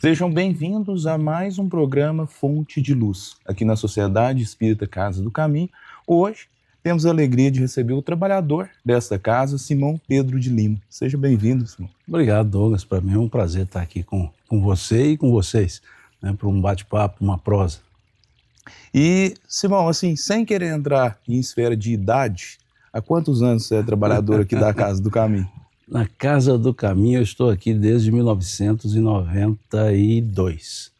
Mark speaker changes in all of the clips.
Speaker 1: Sejam bem-vindos a mais um programa Fonte de Luz, aqui na Sociedade Espírita Casa do Caminho. Hoje temos a alegria de receber o trabalhador desta casa, Simão Pedro de Lima. Seja bem-vindo, Simão.
Speaker 2: Obrigado, Douglas. Para mim é um prazer estar aqui com você e com vocês, né, para um bate-papo, uma prosa.
Speaker 1: E, Simão, assim, sem querer entrar em esfera de idade, há quantos anos você é trabalhador aqui da Casa do Caminho?
Speaker 2: Na Casa do Caminho eu estou aqui desde 1992.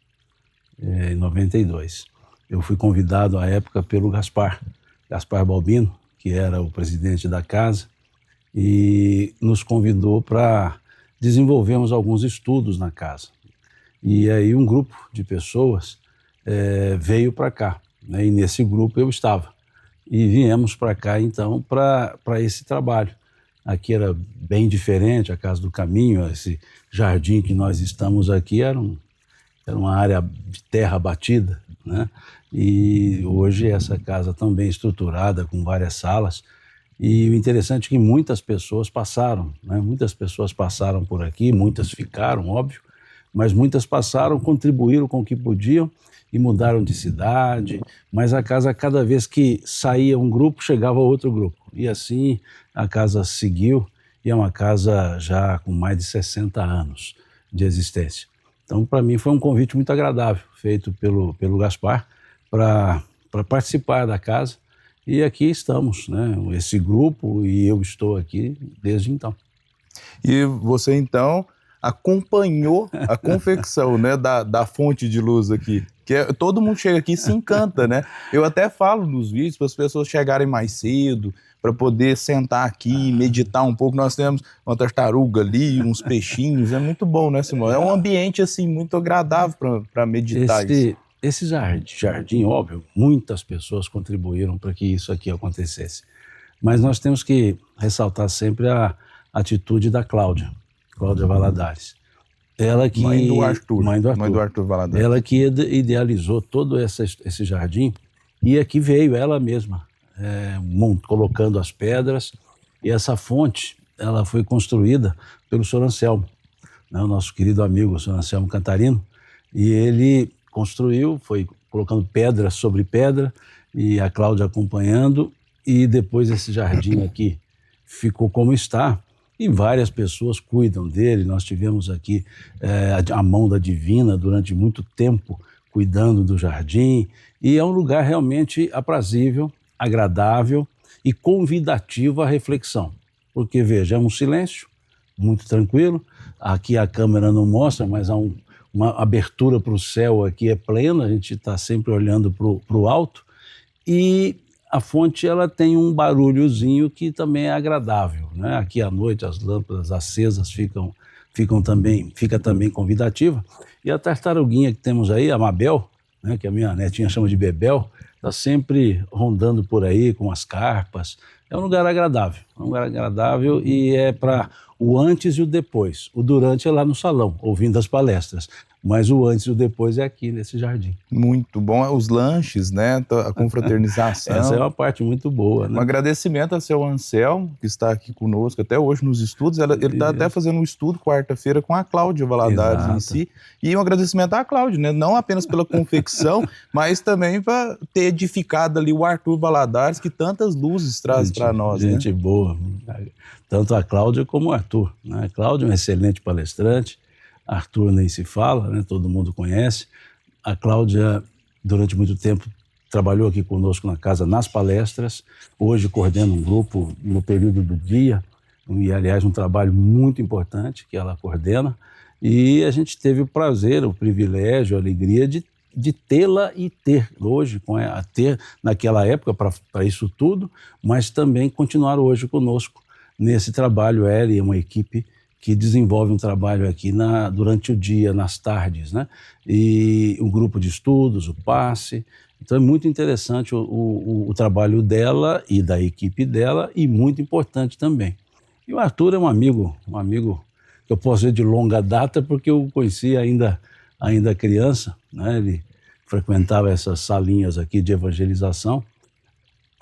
Speaker 2: Em 92. Eu fui convidado à época pelo Gaspar Balbino, que era o presidente da casa, e nos convidou para desenvolvermos alguns estudos na casa. E aí um grupo de pessoas veio para cá, né? E nesse grupo eu estava. E viemos para cá, então, para esse trabalho. Aqui era bem diferente, a Casa do Caminho, esse jardim que nós estamos aqui era uma área de terra batida, né? E hoje essa casa também estruturada, com várias salas. E o interessante é que muitas pessoas passaram, né? Muitas pessoas passaram por aqui, muitas ficaram, óbvio, mas muitas passaram, contribuíram com o que podiam e mudaram de cidade, mas a casa, cada vez que saía um grupo, chegava outro grupo. E assim a casa seguiu, e é uma casa já com mais de 60 anos de existência. Então, para mim, foi um convite muito agradável, feito pelo Gaspar, para participar da casa. E aqui estamos, né? Esse grupo, e eu estou aqui desde então.
Speaker 1: E você, então, acompanhou a confecção, né, da fonte de luz aqui. Todo mundo chega aqui e se encanta, né? Eu até falo nos vídeos para as pessoas chegarem mais cedo, para poder sentar aqui, meditar um pouco. Nós temos uma tartaruga ali, uns peixinhos, é muito bom, né, Simão? É um ambiente, assim, muito agradável para meditar isso.
Speaker 2: Esse jardim, óbvio, muitas pessoas contribuíram para que isso aqui acontecesse. Mas nós temos que ressaltar sempre a atitude da Cláudia Valadares. Ela que,
Speaker 1: mãe do Arthur Valadares.
Speaker 2: Ela que idealizou todo esse jardim, e aqui veio ela mesma, colocando as pedras, e essa fonte ela foi construída pelo Sr. Anselmo, né, o nosso querido amigo, o Sr. Anselmo Cantarino, e ele construiu, foi colocando pedra sobre pedra, e a Cláudia acompanhando, e depois esse jardim aqui ficou como está. E várias pessoas cuidam dele. Nós tivemos aqui a mão da Divina durante muito tempo cuidando do jardim, e é um lugar realmente aprazível, agradável e convidativo à reflexão, porque veja, é um silêncio muito tranquilo. Aqui a câmera não mostra, mas há uma abertura para o céu aqui é plena, a gente está sempre olhando para o alto, e a fonte ela tem um barulhozinho que também é agradável, né? Aqui à noite as lâmpadas acesas fica também convidativa. E a tartaruguinha que temos aí, a Mabel, né, que a minha netinha chama de Bebel, está sempre rondando por aí com as carpas. É um lugar agradável, e é para o antes e o depois. O durante é lá no salão, ouvindo as palestras, mas o antes e o depois é aqui nesse jardim.
Speaker 1: Muito bom, os lanches, né, a confraternização.
Speaker 2: Essa é uma parte muito boa, né?
Speaker 1: Um agradecimento ao seu Anselmo, que está aqui conosco até hoje nos estudos. Ele está até fazendo um estudo quarta-feira com a Cláudia Valadares. Exato. Em si. E um agradecimento à Cláudia, né? Não apenas pela confecção, mas também para ter edificado ali o Arthur Valadares, que tantas luzes traz para nós.
Speaker 2: Gente, né? Boa. Tanto a Cláudia como o Arthur, né? A Cláudia é um excelente palestrante, Arthur nem se fala, né? Todo mundo conhece. A Cláudia, durante muito tempo, trabalhou aqui conosco na casa nas palestras, hoje coordena um grupo no período do dia, e aliás um trabalho muito importante que ela coordena, e a gente teve o prazer, o privilégio, a alegria de tê-la e ter hoje, ter naquela época para isso tudo, mas também continuar hoje conosco nesse trabalho. Ela e uma equipe que desenvolve um trabalho aqui durante o dia, nas tardes, né? E um grupo de estudos, o passe. Então é muito interessante o trabalho dela e da equipe dela, e muito importante também. E o Arthur é um amigo que eu posso dizer de longa data, porque eu o conheci ainda criança, né? Ele frequentava essas salinhas aqui de evangelização.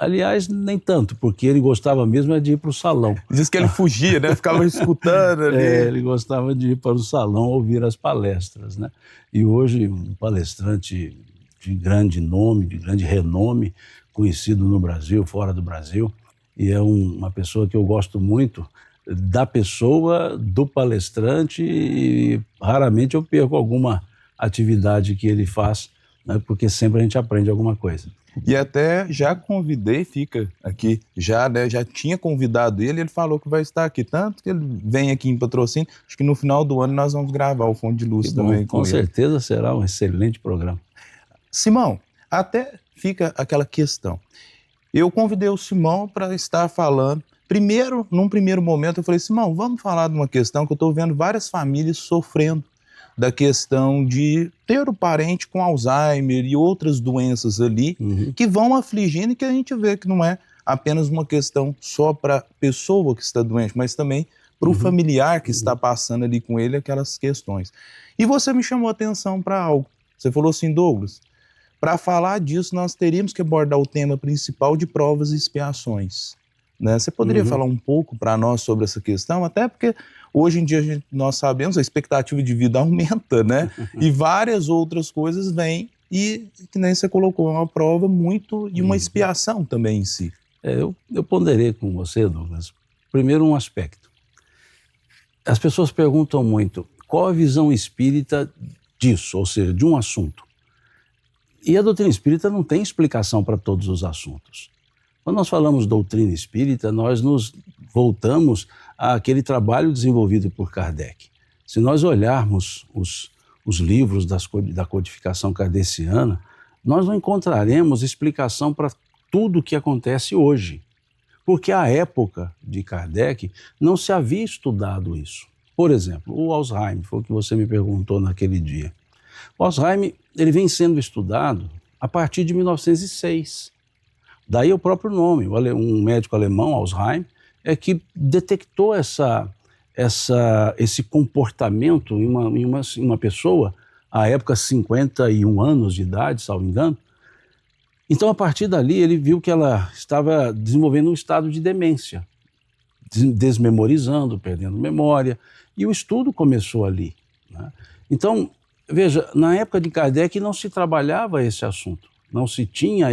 Speaker 2: Aliás, nem tanto, porque ele gostava mesmo de ir para o salão.
Speaker 1: Diz que ele fugia, né? Ficava escutando ali.
Speaker 2: Ele gostava de ir para o salão ouvir as palestras, né? E hoje um palestrante de grande nome, de grande renome, conhecido no Brasil, fora do Brasil, e é uma pessoa que eu gosto muito da pessoa, do palestrante, e raramente eu perco alguma atividade que ele faz, né? Porque sempre a gente aprende alguma coisa.
Speaker 1: E até já convidei, fica aqui, já, né, já tinha convidado ele falou que vai estar aqui, tanto que ele vem aqui em Patrocínio, acho que no final do ano nós vamos gravar o Fonte de Luz também com ele.
Speaker 2: Com certeza será um excelente programa.
Speaker 1: Simão, até fica aquela questão, eu convidei o Simão para estar falando, num primeiro momento eu falei, Simão, vamos falar de uma questão que eu estou vendo várias famílias sofrendo, da questão de ter o parente com Alzheimer e outras doenças ali, que vão afligindo e que a gente vê que não é apenas uma questão só para a pessoa que está doente, mas também para o familiar que está passando ali com ele aquelas questões. E você me chamou a atenção para algo. Você falou assim, Douglas, para falar disso nós teríamos que abordar o tema principal de provas e expiações. Né? Você poderia falar um pouco para nós sobre essa questão? Até porque hoje em dia nós sabemos a expectativa de vida aumenta, né? E várias outras coisas vêm e, que nem você colocou, é uma prova muito e uma expiação também em si.
Speaker 2: Eu ponderei com você, Douglas, primeiro um aspecto. As pessoas perguntam muito qual a visão espírita disso, ou seja, de um assunto. E a doutrina espírita não tem explicação para todos os assuntos. Quando nós falamos doutrina espírita, nós nos voltamos àquele trabalho desenvolvido por Kardec. Se nós olharmos os livros da codificação kardeciana, nós não encontraremos explicação para tudo o que acontece hoje. Porque à época de Kardec não se havia estudado isso. Por exemplo, o Alzheimer, foi o que você me perguntou naquele dia. O Alzheimer ele vem sendo estudado a partir de 1906. Daí o próprio nome, um médico alemão, Alzheimer, é que detectou esse comportamento em uma pessoa, à época 51 anos de idade, salvo engano. Então, a partir dali, ele viu que ela estava desenvolvendo um estado de demência, desmemorizando, perdendo memória, e o estudo começou ali, né? Então, veja, na época de Kardec não se trabalhava esse assunto, não se tinha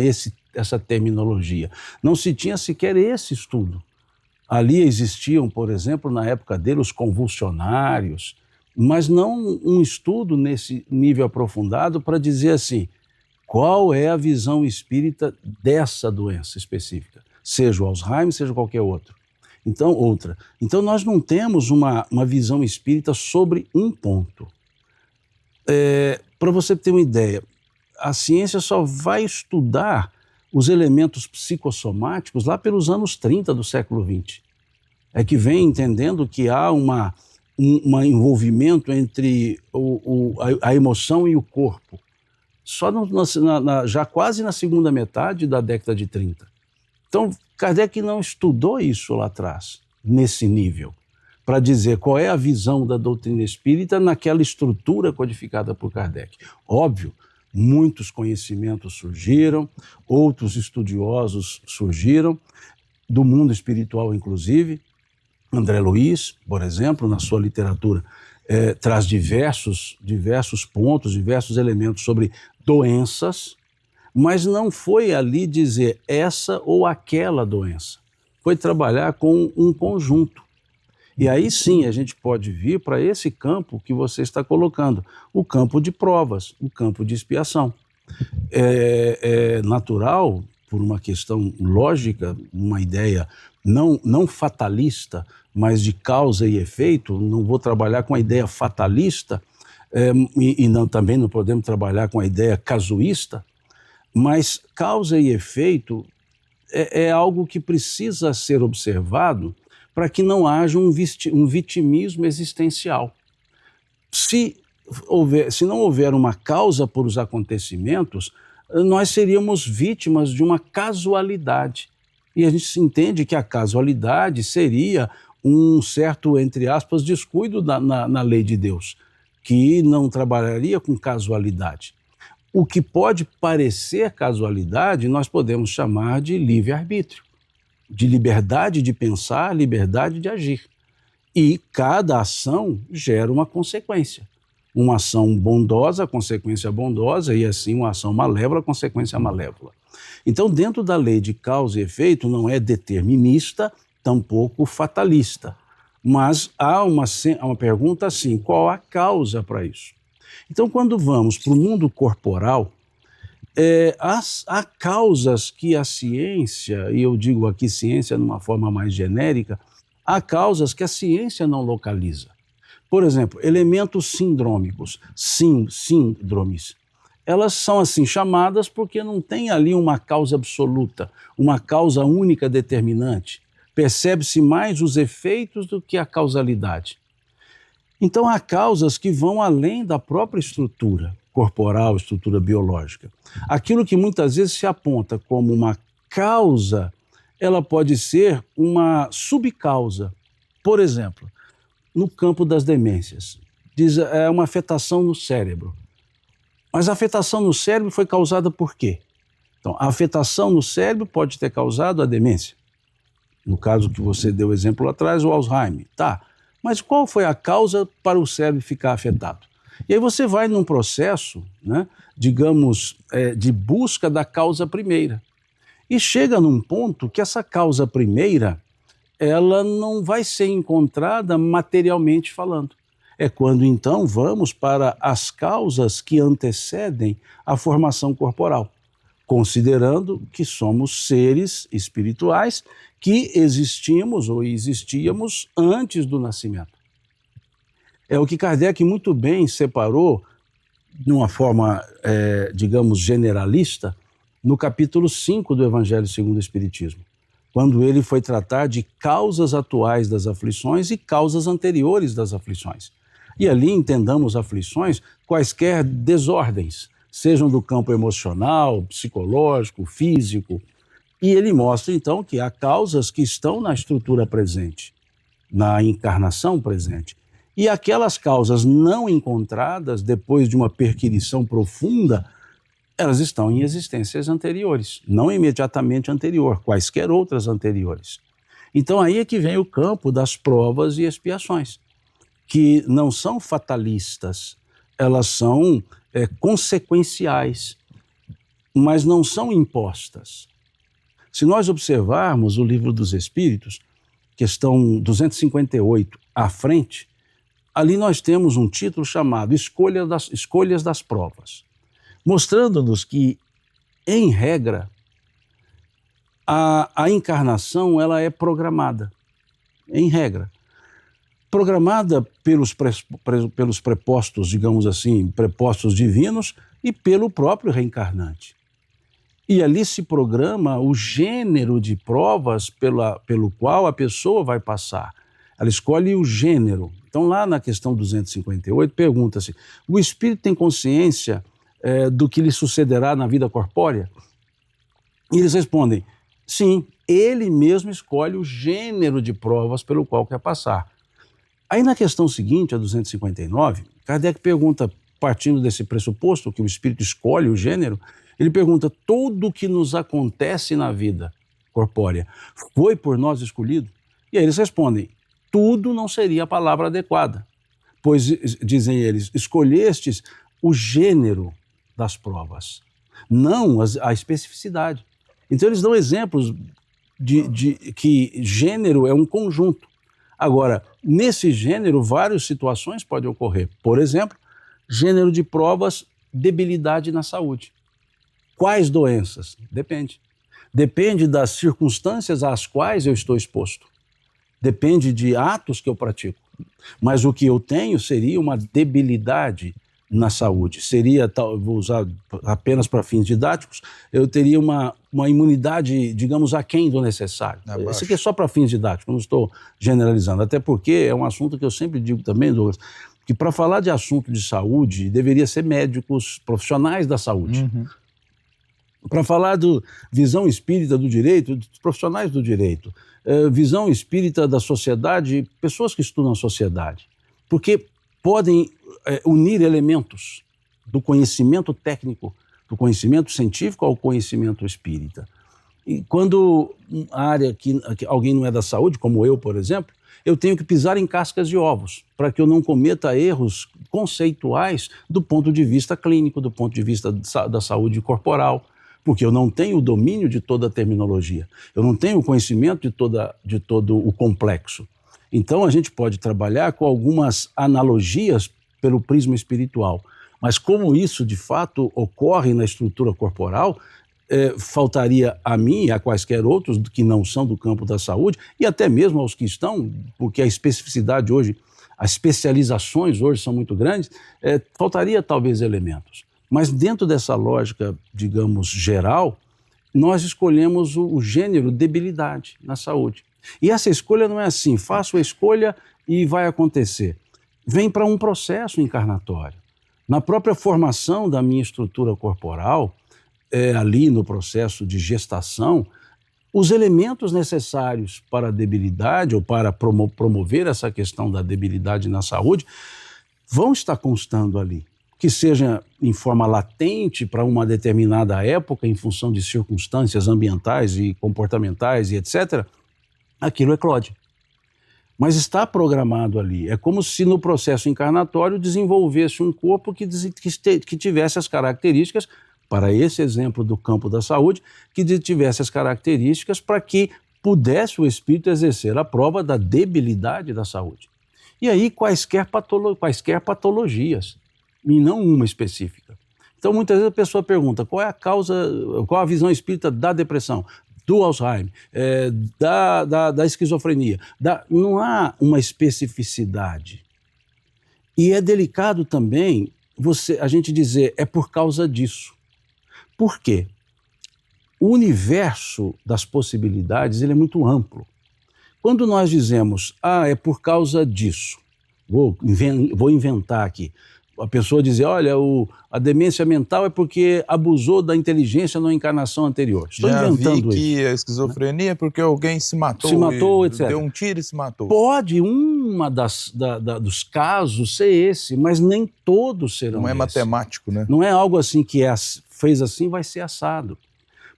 Speaker 2: essa terminologia, não se tinha sequer esse estudo. Ali existiam, por exemplo, na época dele, os convulsionários, mas não um estudo nesse nível aprofundado para dizer assim, qual é a visão espírita dessa doença específica, seja o Alzheimer, seja qualquer outro. Então nós não temos uma visão espírita sobre um ponto. Para você ter uma ideia, a ciência só vai estudar os elementos psicossomáticos lá pelos anos 30 do século XX. É que vem entendendo que há um envolvimento entre a emoção e o corpo. Só já quase na segunda metade da década de 30. Então, Kardec não estudou isso lá atrás, nesse nível, para dizer qual é a visão da doutrina espírita naquela estrutura codificada por Kardec. Óbvio, muitos conhecimentos surgiram, outros estudiosos surgiram, do mundo espiritual inclusive. André Luiz, por exemplo, na sua literatura, traz diversos pontos, diversos elementos sobre doenças, mas não foi ali dizer essa ou aquela doença. Foi trabalhar com um conjunto. E aí sim a gente pode vir para esse campo que você está colocando, o campo de provas, o campo de expiação. É natural, por uma questão lógica, uma ideia não fatalista, mas de causa e efeito. Não vou trabalhar com a ideia fatalista também não podemos trabalhar com a ideia casuísta, mas causa e efeito é algo que precisa ser observado para que não haja um vitimismo existencial. Se não houver uma causa por os acontecimentos, nós seríamos vítimas de uma casualidade. E a gente se entende que a casualidade seria um certo, entre aspas, descuido na lei de Deus, que não trabalharia com casualidade. o que pode parecer casualidade, nós podemos chamar de livre-arbítrio, de liberdade de pensar, liberdade de agir. E cada ação gera uma consequência. Uma ação bondosa, consequência bondosa, e assim uma ação malévola, consequência malévola. Então, dentro da lei de causa e efeito, não é determinista, tampouco fatalista. Mas há uma pergunta assim: qual a causa para isso? Então, quando vamos para o mundo corporal, há causas que a ciência, e eu digo aqui ciência numa forma mais genérica, há causas que a ciência não localiza. Por exemplo, elementos sindrômicos, síndromes. Elas são assim chamadas porque não tem ali uma causa absoluta, uma causa única determinante. Percebe-se mais os efeitos do que a causalidade. Então há causas que vão além da própria estrutura corporal, estrutura biológica. Aquilo que muitas vezes se aponta como uma causa, ela pode ser uma subcausa. Por exemplo, no campo das demências, é uma afetação no cérebro. Mas a afetação no cérebro foi causada por quê? Então, a afetação no cérebro pode ter causado a demência. No caso que você deu exemplo lá atrás, o Alzheimer. Tá, mas qual foi a causa para o cérebro ficar afetado? E aí você vai num processo, né, digamos, de busca da causa primeira. E chega num ponto que essa causa primeira, ela não vai ser encontrada materialmente falando. É quando então vamos para as causas que antecedem a formação corporal, considerando que somos seres espirituais que existimos ou existíamos antes do nascimento. É o que Kardec muito bem separou, de uma forma, digamos, generalista, no capítulo 5 do Evangelho segundo o Espiritismo, quando ele foi tratar de causas atuais das aflições e causas anteriores das aflições. E ali entendamos aflições, quaisquer desordens, sejam do campo emocional, psicológico, físico. E ele mostra, então, que há causas que estão na estrutura presente, na encarnação presente. E aquelas causas não encontradas, depois de uma perquisição profunda, elas estão em existências anteriores, não imediatamente anterior, quaisquer outras anteriores. Então aí é que vem o campo das provas e expiações, que não são fatalistas, elas são consequenciais, mas não são impostas. Se nós observarmos o Livro dos Espíritos, questão 258 à frente, ali nós temos um título chamado Escolhas das Provas, mostrando-nos que, em regra, a encarnação ela é programada, em regra. Programada pelos prepostos, digamos assim, prepostos divinos e pelo próprio reencarnante. E ali se programa o gênero de provas pelo qual a pessoa vai passar. Ela escolhe o gênero. Então, lá na questão 258, pergunta-se: o espírito tem consciência do que lhe sucederá na vida corpórea? E eles respondem: sim, ele mesmo escolhe o gênero de provas pelo qual quer passar. Aí na questão seguinte, a 259, Kardec pergunta, partindo desse pressuposto que o espírito escolhe o gênero, ele pergunta: tudo o que nos acontece na vida corpórea foi por nós escolhido? E aí eles respondem: tudo não seria a palavra adequada, pois, dizem eles, escolhestes o gênero das provas, não a especificidade. Então eles dão exemplos de que gênero é um conjunto. Agora, nesse gênero, várias situações podem ocorrer. Por exemplo, gênero de provas, debilidade na saúde. Quais doenças? Depende. Depende das circunstâncias às quais eu estou exposto. Depende de atos que eu pratico. Mas o que eu tenho seria uma debilidade na saúde. Seria, vou usar apenas para fins didáticos, eu teria uma imunidade, digamos, aquém do necessário. Abaixo. Isso aqui é só para fins didáticos, não estou generalizando. Até porque é um assunto que eu sempre digo também, Douglas, que para falar de assunto de saúde, deveria ser médicos profissionais da saúde. Uhum. Para falar do visão espírita do direito, dos profissionais do direito. Visão espírita da sociedade, pessoas que estudam a sociedade. Porque podem unir elementos do conhecimento técnico, do conhecimento científico ao conhecimento espírita. E quando a área que alguém não é da saúde, como eu, por exemplo, eu tenho que pisar em cascas de ovos para que eu não cometa erros conceituais do ponto de vista clínico, do ponto de vista da saúde corporal, porque eu não tenho o domínio de toda a terminologia, eu não tenho o conhecimento de todo o complexo. Então a gente pode trabalhar com algumas analogias pelo prisma espiritual, mas como isso de fato ocorre na estrutura corporal, faltaria a mim e a quaisquer outros que não são do campo da saúde, e até mesmo aos que estão, porque a especificidade hoje, as especializações hoje são muito grandes, faltaria talvez elementos. Mas dentro dessa lógica, digamos, geral, nós escolhemos o gênero debilidade na saúde. E essa escolha não é assim, faço a escolha e vai acontecer. Vem para um processo encarnatório. Na própria formação da minha estrutura corporal, ali no processo de gestação, os elementos necessários para a debilidade ou para promover essa questão da debilidade na saúde vão estar constando ali. Que seja em forma latente para uma determinada época, em função de circunstâncias ambientais e comportamentais e etc., aquilo eclode. Mas está programado ali. É como se no processo encarnatório desenvolvesse um corpo que tivesse as características, para esse exemplo do campo da saúde, que tivesse as características para que pudesse o espírito exercer a prova da debilidade da saúde. E aí quaisquer patologias, e não uma específica. Então muitas vezes a pessoa pergunta qual é a causa, qual a visão espírita da depressão, do Alzheimer, da esquizofrenia. Não há uma especificidade. E é delicado também a gente dizer é por causa disso. Por quê? O universo das possibilidades ele é muito amplo. Quando nós dizemos, é por causa disso, vou inventar aqui, a pessoa dizer, olha, a demência mental é porque abusou da inteligência na encarnação anterior. Estou inventando isso.
Speaker 1: Já vi que a esquizofrenia é porque alguém se matou,
Speaker 2: etc.
Speaker 1: Deu um tiro e se matou.
Speaker 2: Pode dos casos ser esse, mas nem todos serão
Speaker 1: Não é matemático, né?
Speaker 2: Não é algo assim que fez assim, vai ser assado.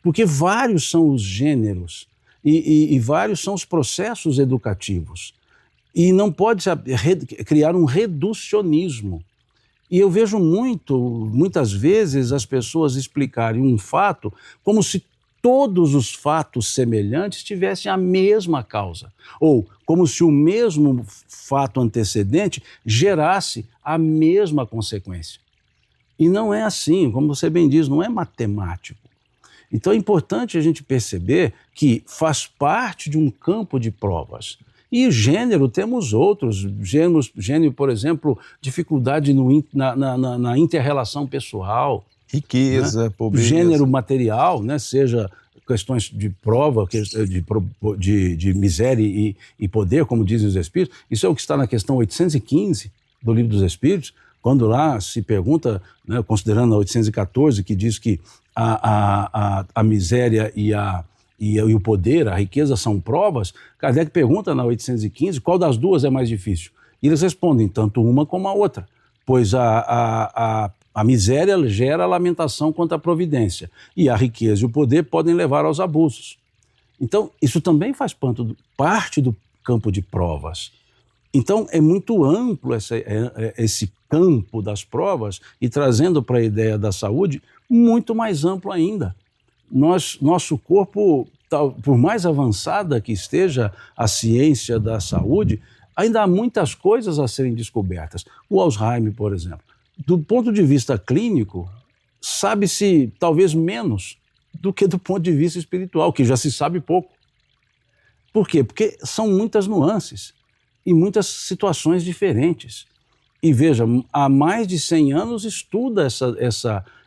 Speaker 2: Porque vários são os gêneros e vários são os processos educativos. E não pode criar um reducionismo. E eu vejo muitas vezes as pessoas explicarem um fato como se todos os fatos semelhantes tivessem a mesma causa, ou como se o mesmo fato antecedente gerasse a mesma consequência. E não é assim, como você bem diz, não é matemático. Então é importante a gente perceber que faz parte de um campo de provas. E gênero, temos outros. Gênero, por exemplo, dificuldade na inter-relação pessoal.
Speaker 1: Riqueza,
Speaker 2: né?
Speaker 1: pobreza.
Speaker 2: Gênero material, né? Seja questões de prova, de miséria e poder, como dizem os Espíritos. Isso é o que está na questão 815 do Livro dos Espíritos, quando lá se pergunta, né, considerando a 814, que diz que a miséria e o poder, a riqueza são provas, Kardec pergunta na 815 qual das duas é mais difícil. E eles respondem tanto uma como a outra, pois a miséria gera a lamentação contra a providência e a riqueza e o poder podem levar aos abusos. Então, isso também faz parte do campo de provas. Então, é muito amplo esse campo das provas e trazendo para a ideia da saúde, muito mais amplo ainda. Nosso corpo, por mais avançada que esteja a ciência da saúde, ainda há muitas coisas a serem descobertas. O Alzheimer, por exemplo. Do ponto de vista clínico, sabe-se talvez menos do que do ponto de vista espiritual, que já se sabe pouco. Por quê? Porque são muitas nuances e muitas situações diferentes. E veja, há mais de 100 anos estuda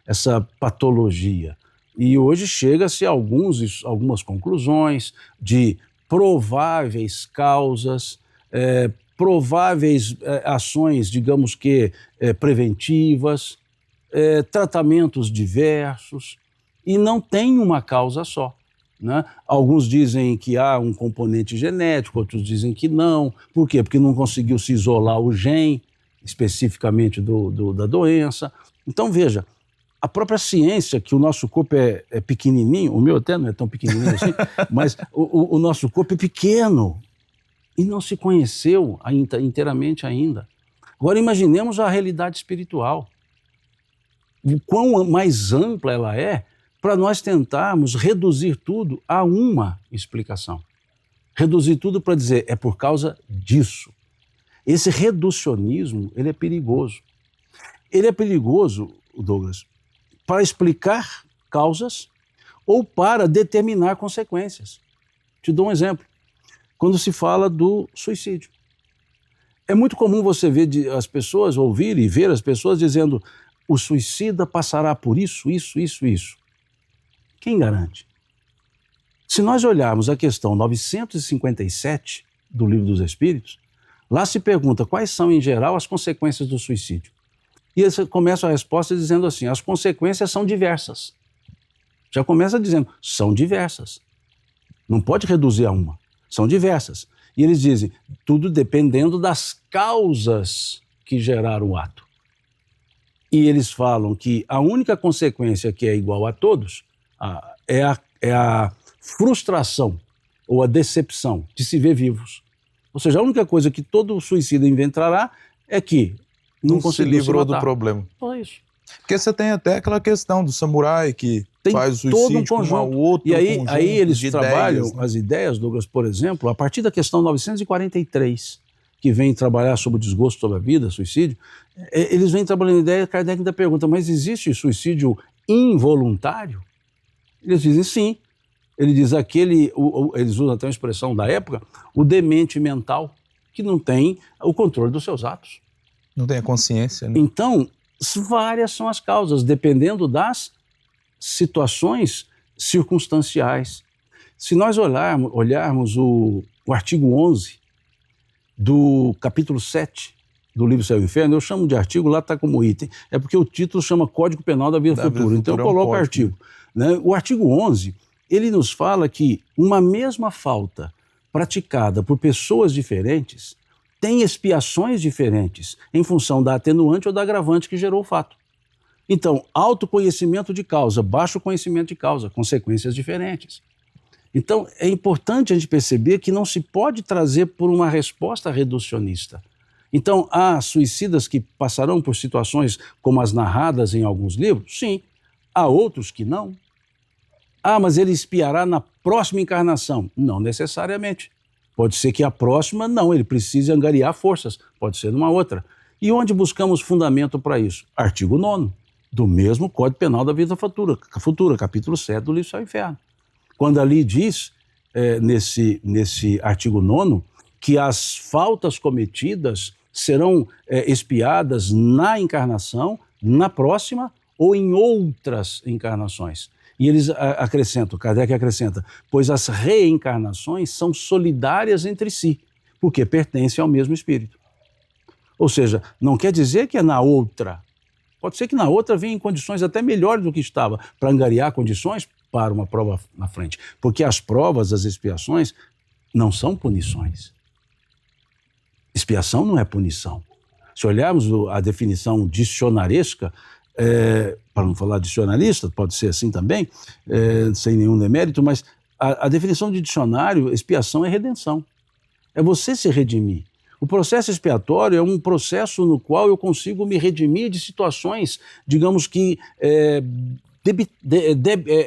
Speaker 2: essa patologia. E hoje chega-se a algumas conclusões de prováveis causas, prováveis ações, digamos que preventivas, tratamentos diversos, e não tem uma causa só. Né? Alguns dizem que há um componente genético, outros dizem que não. Por quê? Porque não conseguiu se isolar o gene, especificamente da doença. Então, veja, a própria ciência, que o nosso corpo é pequenininho, o meu até não é tão pequenininho assim, mas o nosso corpo é pequeno e não se conheceu inteiramente ainda. Agora, imaginemos a realidade espiritual. O quão mais ampla ela é para nós tentarmos reduzir tudo a uma explicação. Reduzir tudo para dizer, é por causa disso. Esse reducionismo, ele é perigoso. Ele é perigoso, Douglas, para explicar causas ou para determinar consequências. Te dou um exemplo. Quando se fala do suicídio. É muito comum você ver as pessoas, ouvir e ver as pessoas dizendo o suicida passará por isso, isso, isso, isso. Quem garante? Se nós olharmos a questão 957 do Livro dos Espíritos, lá se pergunta quais são, em geral, as consequências do suicídio. E eles começam a resposta dizendo assim, as consequências são diversas. Já começa dizendo, são diversas. Não pode reduzir a uma, são diversas. E eles dizem, tudo dependendo das causas que geraram o ato. E eles falam que a única consequência que é igual a todos é a frustração ou a decepção de se ver vivos. Ou seja, a única coisa que todo suicida inventará é que não
Speaker 1: se livrou do problema.
Speaker 2: Só isso.
Speaker 1: Porque você tem até aquela questão do samurai que faz o suicídio
Speaker 2: todo um
Speaker 1: com o outro
Speaker 2: e aí eles trabalham
Speaker 1: ideias, né?
Speaker 2: as ideias, Douglas, por exemplo, a partir da questão 943, que vem trabalhar sobre o desgosto sobre a vida, suicídio, eles vêm trabalhando ideia, Kardec ainda pergunta, mas existe suicídio involuntário? Eles dizem sim. Ele diz eles usam até uma expressão da época, o demente mental, que não tem o controle dos seus atos.
Speaker 1: Não tem a consciência, né?
Speaker 2: Então, várias são as causas, dependendo das situações circunstanciais. Se nós olharmos o artigo 11 do capítulo 7 do livro Céu e Inferno, eu chamo de artigo, lá está como item, é porque o título chama Código Penal da Vida Futura, então eu coloco artigo. Né? O artigo 11, ele nos fala que uma mesma falta praticada por pessoas diferentes tem expiações diferentes em função da atenuante ou da agravante que gerou o fato. Então, autoconhecimento de causa, baixo conhecimento de causa, consequências diferentes. Então, é importante a gente perceber que não se pode trazer por uma resposta reducionista. Então, há suicidas que passarão por situações como as narradas em alguns livros? Sim. Há outros que não. Ah, mas ele expiará na próxima encarnação? Não necessariamente. Pode ser que a próxima, não, ele precise angariar forças, pode ser numa outra. E onde buscamos fundamento para isso? Artigo 9º, do mesmo Código Penal da Vida Futura, capítulo 7 do livro Céu e Inferno. Quando ali diz, nesse artigo 9º, que as faltas cometidas serão expiadas na encarnação, na próxima ou em outras encarnações. E eles acrescentam, Kardec acrescenta, pois as reencarnações são solidárias entre si, porque pertencem ao mesmo espírito. Ou seja, não quer dizer que é na outra. Pode ser que na outra venha em condições até melhores do que estava, para angariar condições para uma prova na frente. Porque as provas, as expiações, não são punições. Expiação não é punição. Se olharmos a definição dicionaresca, para não falar dicionalista, pode ser assim também, sem nenhum demérito, mas a definição de dicionário, expiação é redenção. É você se redimir. O processo expiatório é um processo no qual eu consigo me redimir de situações, digamos que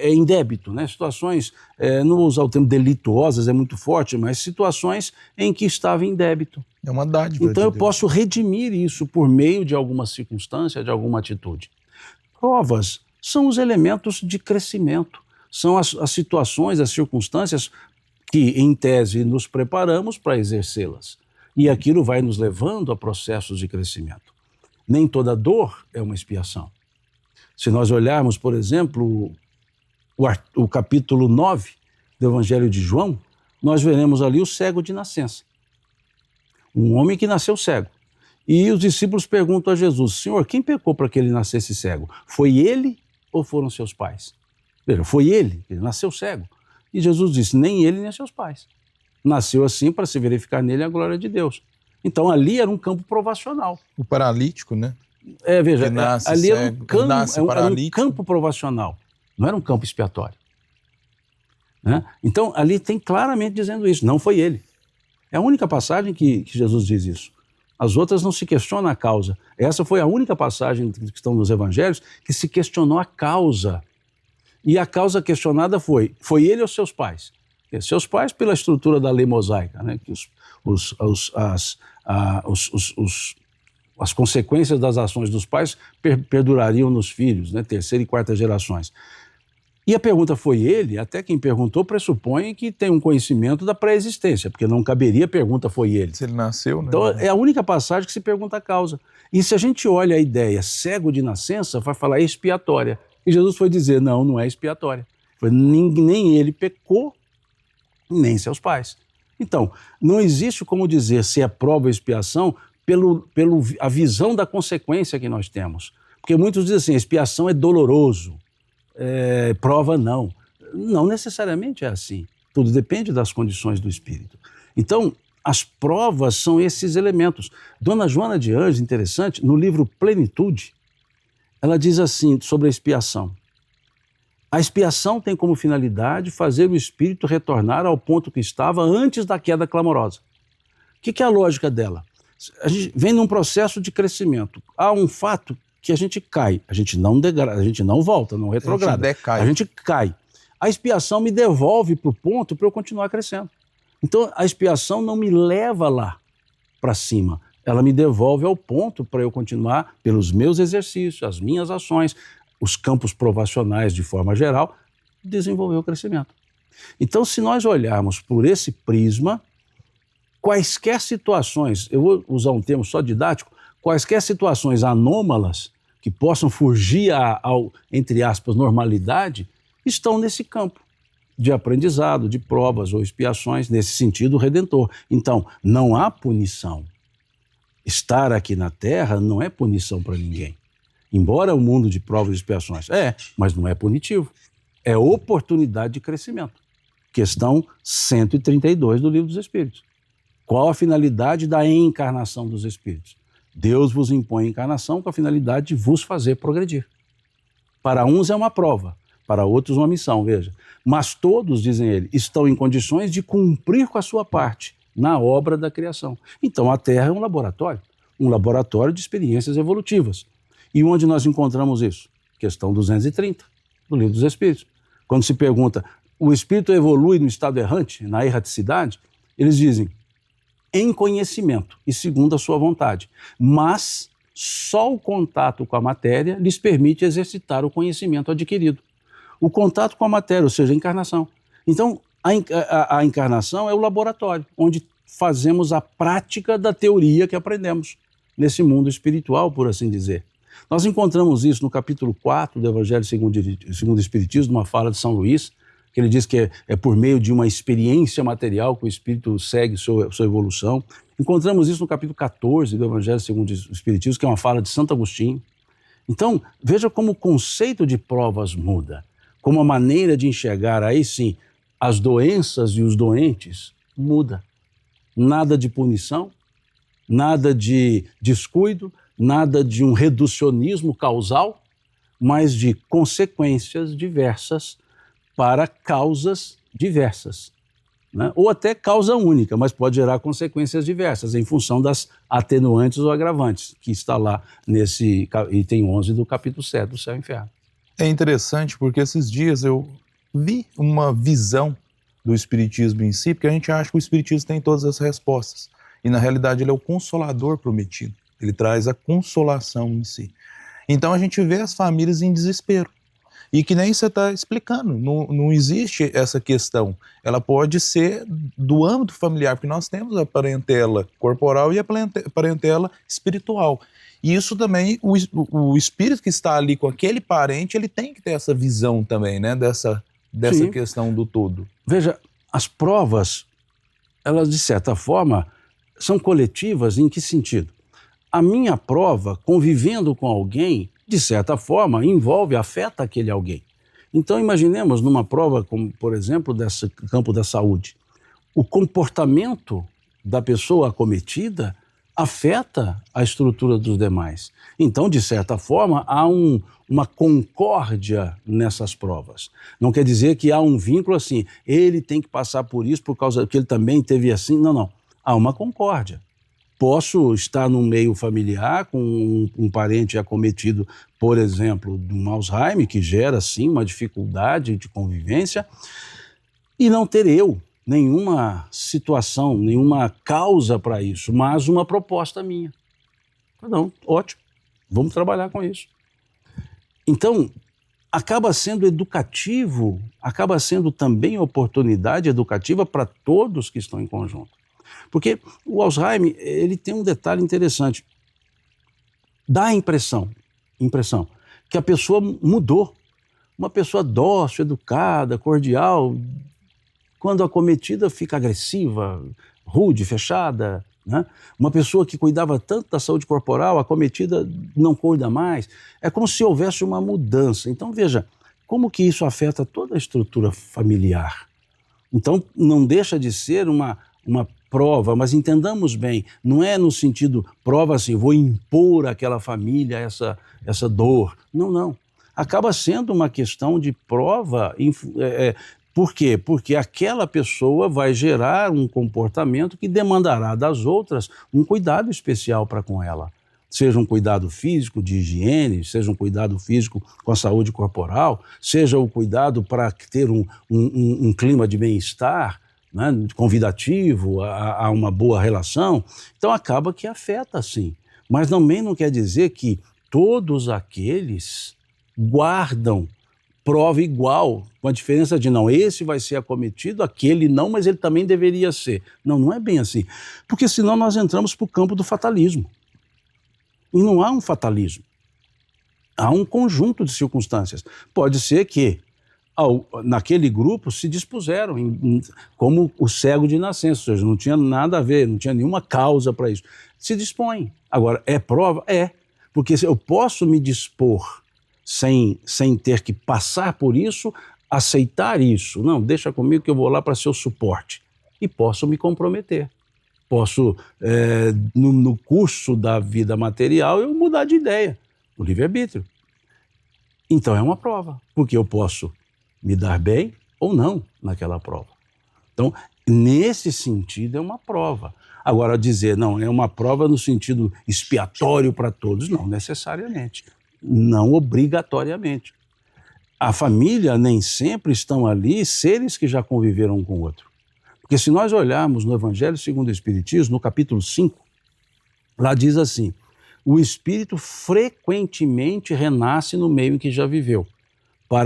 Speaker 2: em débito, né? Situações, não vou usar o termo delituosas, é muito forte, mas situações em que estava em débito.
Speaker 1: É uma dádiva.
Speaker 2: Então eu posso redimir isso por meio de alguma circunstância, de alguma atitude. Provas são os elementos de crescimento, são as situações, as circunstâncias que, em tese, nos preparamos para exercê-las. E aquilo vai nos levando a processos de crescimento. Nem toda dor é uma expiação. Se nós olharmos, por exemplo, o capítulo 9 do Evangelho de João, nós veremos ali o cego de nascença. Um homem que nasceu cego. E os discípulos perguntam a Jesus, Senhor, quem pecou para que ele nascesse cego? Foi ele ou foram seus pais? Veja, foi ele nasceu cego. E Jesus disse, nem ele nem seus pais. Nasceu assim para se verificar nele a glória de Deus. Então ali era um campo provacional.
Speaker 1: O paralítico, né?
Speaker 2: Veja,
Speaker 1: que nasce
Speaker 2: ali era
Speaker 1: cego,
Speaker 2: um campo,
Speaker 1: nasce
Speaker 2: era um
Speaker 1: paralítico.
Speaker 2: campo provacional, não era um campo expiatório. Né? Então, ali tem claramente dizendo isso, não foi ele. É a única passagem que Jesus diz isso. As outras não se questiona a causa. Essa foi a única passagem que estão nos evangelhos que se questionou a causa. E a causa questionada foi ele ou seus pais? Seus pais pela estrutura da lei mosaica, né? Que as consequências das ações dos pais perdurariam nos filhos, né? Terceira e quarta gerações. E a pergunta foi ele, até quem perguntou pressupõe que tem um conhecimento da pré-existência, porque não caberia a pergunta foi ele.
Speaker 1: Se ele nasceu, né?
Speaker 2: Então é a única passagem que se pergunta a causa. E se a gente olha a ideia cego de nascença, vai falar expiatória. E Jesus foi dizer, não é expiatória. Nem ele pecou, nem seus pais. Então, não existe como dizer se é prova ou expiação pela a visão da consequência que nós temos. Porque muitos dizem assim, expiação é doloroso. Prova não. Não necessariamente é assim. Tudo depende das condições do espírito. Então, as provas são esses elementos. Dona Joana de Anjos, interessante, no livro Plenitude, ela diz assim sobre a expiação. A expiação tem como finalidade fazer o espírito retornar ao ponto que estava antes da queda clamorosa. O que é a lógica dela? A gente vem num processo de crescimento. Há um fato que a gente cai, a gente não degrada, a gente não volta, não retrograda, a gente cai. A expiação me devolve para o ponto para eu continuar crescendo. Então a expiação não me leva lá para cima, ela me devolve ao ponto para eu continuar pelos meus exercícios, as minhas ações, os campos provacionais de forma geral, desenvolver o crescimento. Então se nós olharmos por esse prisma, quaisquer situações, eu vou usar um termo só didático, quaisquer situações anômalas que possam fugir ao, entre aspas, normalidade, estão nesse campo de aprendizado, de provas ou expiações, nesse sentido redentor. Então, não há punição. Estar aqui na Terra não é punição para ninguém. Embora o mundo de provas e expiações mas não é punitivo. É oportunidade de crescimento. Questão 132 do Livro dos Espíritos. Qual a finalidade da encarnação dos espíritos? Deus vos impõe a encarnação com a finalidade de vos fazer progredir. Para uns é uma prova, para outros uma missão, veja. Mas todos, dizem ele, estão em condições de cumprir com a sua parte na obra da criação. Então a Terra é um laboratório de experiências evolutivas. E onde nós encontramos isso? Questão 230 do Livro dos Espíritos. Quando se pergunta, o espírito evolui no estado errante, na erraticidade? Eles dizem, em conhecimento e segundo a sua vontade. Mas só o contato com a matéria lhes permite exercitar o conhecimento adquirido. O contato com a matéria, ou seja, a encarnação. Então, a encarnação é o laboratório, onde fazemos a prática da teoria que aprendemos nesse mundo espiritual, por assim dizer. Nós encontramos isso no capítulo 4 do Evangelho segundo o Espiritismo, numa fala de São Luís, que ele diz que é por meio de uma experiência material que o espírito segue sua evolução. Encontramos isso no capítulo 14 do Evangelho segundo o Espiritismo, que é uma fala de Santo Agostinho. Então, veja como o conceito de provas muda, como a maneira de enxergar, aí sim, as doenças e os doentes muda. Nada de punição, nada de descuido, nada de um reducionismo causal, mas de consequências diversas para causas diversas, né? Ou até causa única, mas pode gerar consequências diversas em função das atenuantes ou agravantes, que está lá nesse item 11 do capítulo 7 do Céu e Inferno.
Speaker 1: É interessante porque esses dias eu vi uma visão do Espiritismo em si, porque a gente acha que o Espiritismo tem todas as respostas, e na realidade ele é o consolador prometido, ele traz a consolação em si. Então a gente vê as famílias em desespero. E que nem você está explicando, não existe essa questão. Ela pode ser do âmbito familiar, porque nós temos a parentela corporal e a parentela espiritual. E isso também, o espírito que está ali com aquele parente, ele tem que ter essa visão também, né? Dessa questão do todo.
Speaker 2: Veja, as provas, elas de certa forma, são coletivas em que sentido? A minha prova, convivendo com alguém, de certa forma, afeta aquele alguém. Então, imaginemos numa prova, como, por exemplo, desse campo da saúde, o comportamento da pessoa acometida afeta a estrutura dos demais. Então, de certa forma, há uma concórdia nessas provas. Não quer dizer que há um vínculo assim, ele tem que passar por isso por causa que ele também teve assim. Não, não. Há uma concórdia. Posso estar num meio familiar com um parente acometido, por exemplo, de um Alzheimer, que gera, sim, uma dificuldade de convivência, e não ter eu nenhuma situação, nenhuma causa para isso, mas uma proposta minha. Não, ótimo, vamos trabalhar com isso. Então, acaba sendo educativo, acaba sendo também oportunidade educativa para todos que estão em conjunto. Porque o Alzheimer, ele tem um detalhe interessante. Dá a impressão que a pessoa mudou. Uma pessoa dócil, educada, cordial, quando acometida fica agressiva, rude, fechada, né? Uma pessoa que cuidava tanto da saúde corporal, acometida, não cuida mais. É como se houvesse uma mudança. Então, veja, como que isso afeta toda a estrutura familiar. Então, não deixa de ser uma prova, mas entendamos bem, não é no sentido prova assim, vou impor àquela família essa dor. Não, não. Acaba sendo uma questão de prova. Por quê? Porque aquela pessoa vai gerar um comportamento que demandará das outras um cuidado especial para com ela. Seja um cuidado físico, de higiene, seja um cuidado físico com a saúde corporal, seja o cuidado para ter um clima de bem-estar, né, convidativo, a uma boa relação. Então acaba que afeta, sim. Mas também não quer dizer que todos aqueles guardam prova igual, com a diferença de não, esse vai ser acometido, aquele não, mas ele também deveria ser. Não, não é bem assim. Porque senão nós entramos para o campo do fatalismo. E não há um fatalismo. Há um conjunto de circunstâncias. Pode ser que naquele grupo se dispuseram como o cego de nascença, ou seja, não tinha nada a ver, não tinha nenhuma causa para isso. Se dispõe. Agora, é prova? É. Porque eu posso me dispor sem ter que passar por isso, aceitar isso. Não, deixa comigo que eu vou lá para ser o suporte. E posso me comprometer. Posso, no curso da vida material, eu mudar de ideia. O livre-arbítrio. Então é uma prova, porque eu posso me dar bem ou não naquela prova. Então, nesse sentido, é uma prova. Agora, dizer, não, é uma prova no sentido expiatório para todos, não necessariamente. Não obrigatoriamente. A família nem sempre estão ali seres que já conviveram um com o outro. Porque se nós olharmos no Evangelho segundo o Espiritismo, no capítulo 5, lá diz assim, o espírito frequentemente renasce no meio em que já viveu. Vou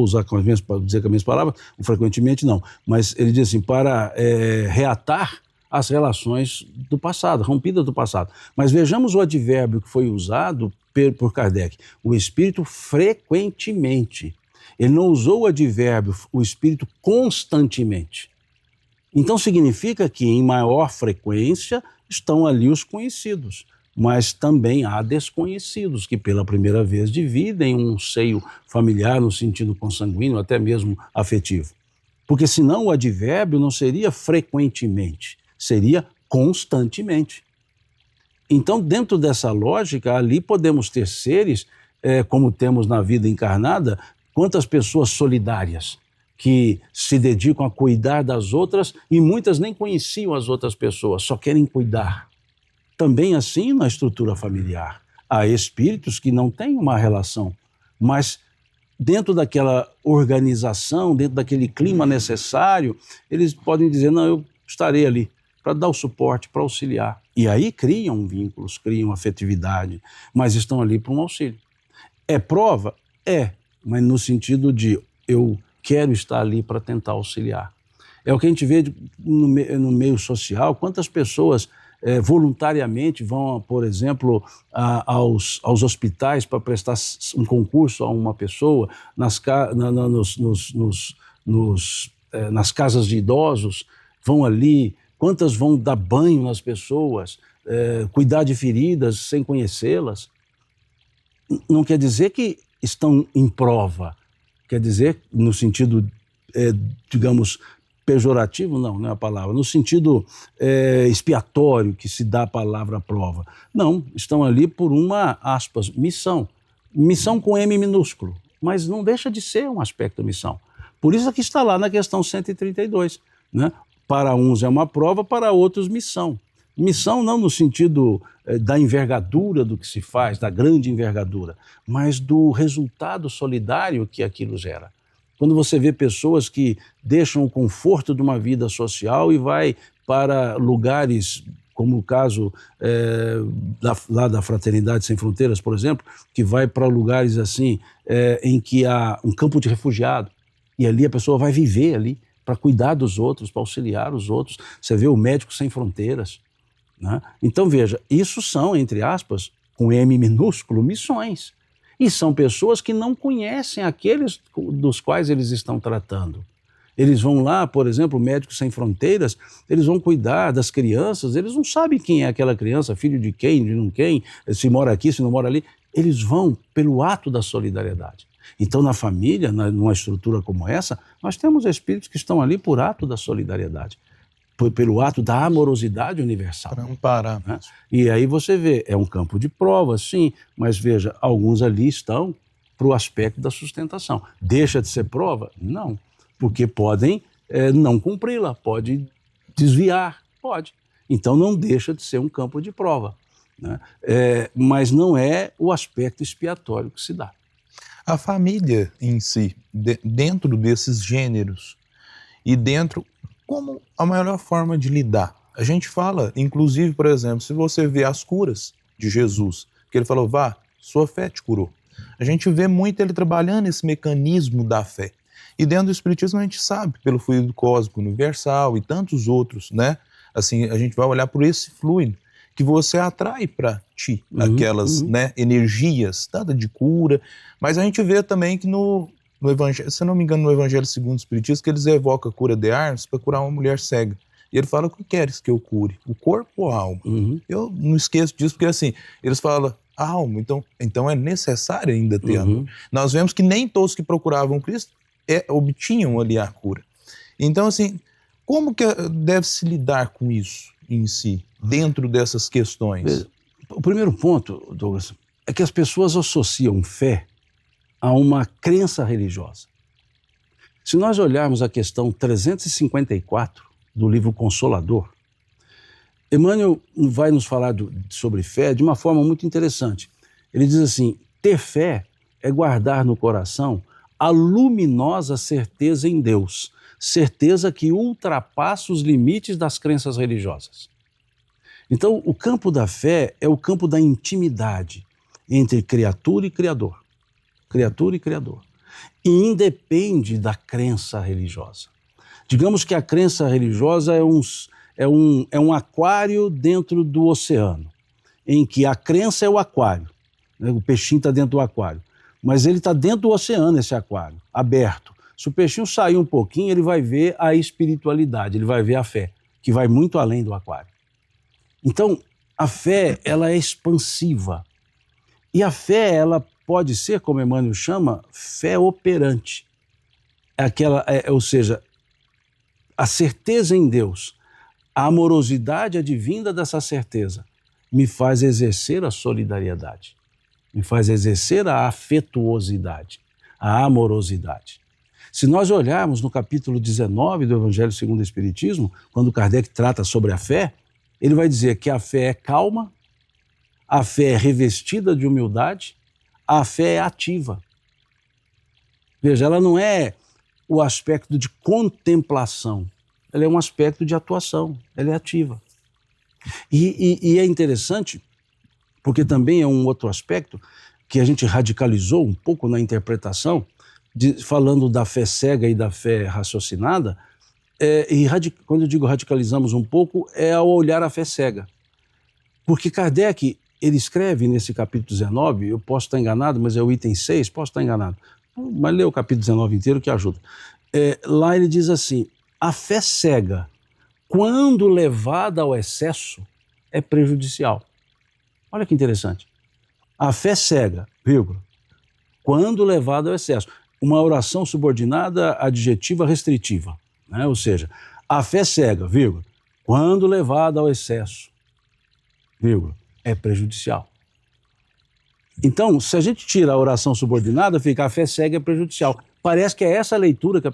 Speaker 2: usar para dizer com as minhas palavras, frequentemente não, mas ele diz assim, para reatar as relações do passado, rompidas do passado. Mas vejamos o advérbio que foi usado por Kardec, o espírito frequentemente. Ele não usou o advérbio, o espírito constantemente. Então significa que em maior frequência estão ali os conhecidos, mas também há desconhecidos que pela primeira vez dividem um seio familiar no sentido consanguíneo, até mesmo afetivo. Porque senão o advérbio não seria frequentemente, seria constantemente. Então, dentro dessa lógica, ali podemos ter seres, como temos na vida encarnada, quantas pessoas solidárias que se dedicam a cuidar das outras e muitas nem conheciam as outras pessoas, só querem cuidar. Também assim na estrutura familiar. Há espíritos que não têm uma relação, mas dentro daquela organização, dentro daquele clima necessário, eles podem dizer, não, eu estarei ali para dar o suporte, para auxiliar. E aí criam vínculos, criam afetividade, mas estão ali para um auxílio. É prova? É, mas no sentido de eu quero estar ali para tentar auxiliar. É o que a gente vê no meio social, quantas pessoas voluntariamente vão, por exemplo, aos hospitais para prestar um concurso a uma pessoa, nas casas de idosos, vão ali, quantas vão dar banho nas pessoas, cuidar de feridas sem conhecê-las. Não quer dizer que estão em prova, quer dizer, no sentido, digamos, pejorativo, não é a palavra, no sentido expiatório que se dá a palavra prova. Não, estão ali por uma, aspas, missão. Missão com M minúsculo, mas não deixa de ser um aspecto missão. Por isso que está lá na questão 132, né? Para uns é uma prova, para outros missão. Missão não no sentido da envergadura do que se faz, da grande envergadura, mas do resultado solidário que aquilo gera. Quando você vê pessoas que deixam o conforto de uma vida social e vai para lugares, como o caso lá da Fraternidade Sem Fronteiras, por exemplo, que vai para lugares assim, em que há um campo de refugiado, e ali a pessoa vai viver ali para cuidar dos outros, para auxiliar os outros. Você vê o Médicos Sem Fronteiras, né? Então veja, isso são, entre aspas, com M minúsculo, missões. E são pessoas que não conhecem aqueles dos quais eles estão tratando. Eles vão lá, por exemplo, Médicos Sem Fronteiras, eles vão cuidar das crianças, eles não sabem quem é aquela criança, filho de quem, de não quem, se mora aqui, se não mora ali. Eles vão pelo ato da solidariedade. Então, na família, numa estrutura como essa, nós temos espíritos que estão ali por ato da solidariedade, pelo ato da amorosidade universal.
Speaker 1: Para amparar.
Speaker 2: Né? E aí você vê, é um campo de prova, sim, mas veja, alguns ali estão para o aspecto da sustentação. Deixa de ser prova? Não, porque podem não cumpri-la, pode desviar, pode. Então não deixa de ser um campo de prova, né? Mas não é o aspecto expiatório que se dá.
Speaker 1: A família em si, dentro desses gêneros e dentro, como a melhor forma de lidar? A gente fala, inclusive, por exemplo, se você vê as curas de Jesus, que ele falou, vá, sua fé te curou. A gente vê muito ele trabalhando esse mecanismo da fé. E dentro do Espiritismo a gente sabe, pelo fluido cósmico universal e tantos outros, né? Assim, a gente vai olhar por esse fluido que você atrai para ti aquelas né, energias, tanto de cura, mas a gente vê também que no Evangelho, se não me engano, no Evangelho segundo o Espiritismo, que eles evocam a cura de Hermes para curar uma mulher cega. E ele fala, o que queres que eu cure? O corpo ou a alma? Eu não esqueço disso, porque assim, eles falam, a alma, então é necessário ainda ter a alma. Nós vemos que nem todos que procuravam Cristo obtinham ali a cura. Então assim, como que deve se lidar com isso em si, dentro dessas questões?
Speaker 2: O primeiro ponto, Douglas, é que as pessoas associam fé a uma crença religiosa. Se nós olharmos a questão 354 do livro Consolador, Emmanuel vai nos falar sobre fé de uma forma muito interessante. Ele diz assim, ter fé é guardar no coração a luminosa certeza em Deus, certeza que ultrapassa os limites das crenças religiosas. Então, o campo da fé é o campo da intimidade entre criatura e Criador. Criatura e Criador. E independe da crença religiosa. Digamos que a crença religiosa é um aquário dentro do oceano, em que a crença é o aquário, né? O peixinho está dentro do aquário, mas ele está dentro do oceano, esse aquário, aberto. Se o peixinho sair um pouquinho, ele vai ver a espiritualidade, ele vai ver a fé, que vai muito além do aquário. Então, a fé, ela é expansiva. E a fé, ela pode ser, como Emmanuel chama, fé operante. Ou seja, a certeza em Deus, a amorosidade advinda dessa certeza, me faz exercer a solidariedade, me faz exercer a afetuosidade, a amorosidade. Se nós olharmos no capítulo 19 do Evangelho segundo o Espiritismo, quando Kardec trata sobre a fé, ele vai dizer que a fé é calma, a fé é revestida de humildade, a fé é ativa. Veja, ela não é o aspecto de contemplação, ela é um aspecto de atuação, ela é ativa. E é interessante, porque também é um outro aspecto que a gente radicalizou um pouco na interpretação, falando da fé cega e da fé raciocinada, quando eu digo radicalizamos um pouco, é ao olhar a fé cega. Porque Kardec, ele escreve nesse capítulo 19, eu posso estar enganado, mas é o item 6, posso estar enganado, mas lê o capítulo 19 inteiro que ajuda. Lá ele diz assim, a fé cega, quando levada ao excesso, é prejudicial. Olha que interessante. A fé cega, vírgula, quando levada ao excesso. Uma oração subordinada adjetiva restritiva. né? Ou seja, a fé cega, vírgula, quando levada ao excesso, vírgula, é prejudicial. Então, se a gente tira a oração subordinada, fica a fé cega é prejudicial. Parece que é essa a leitura que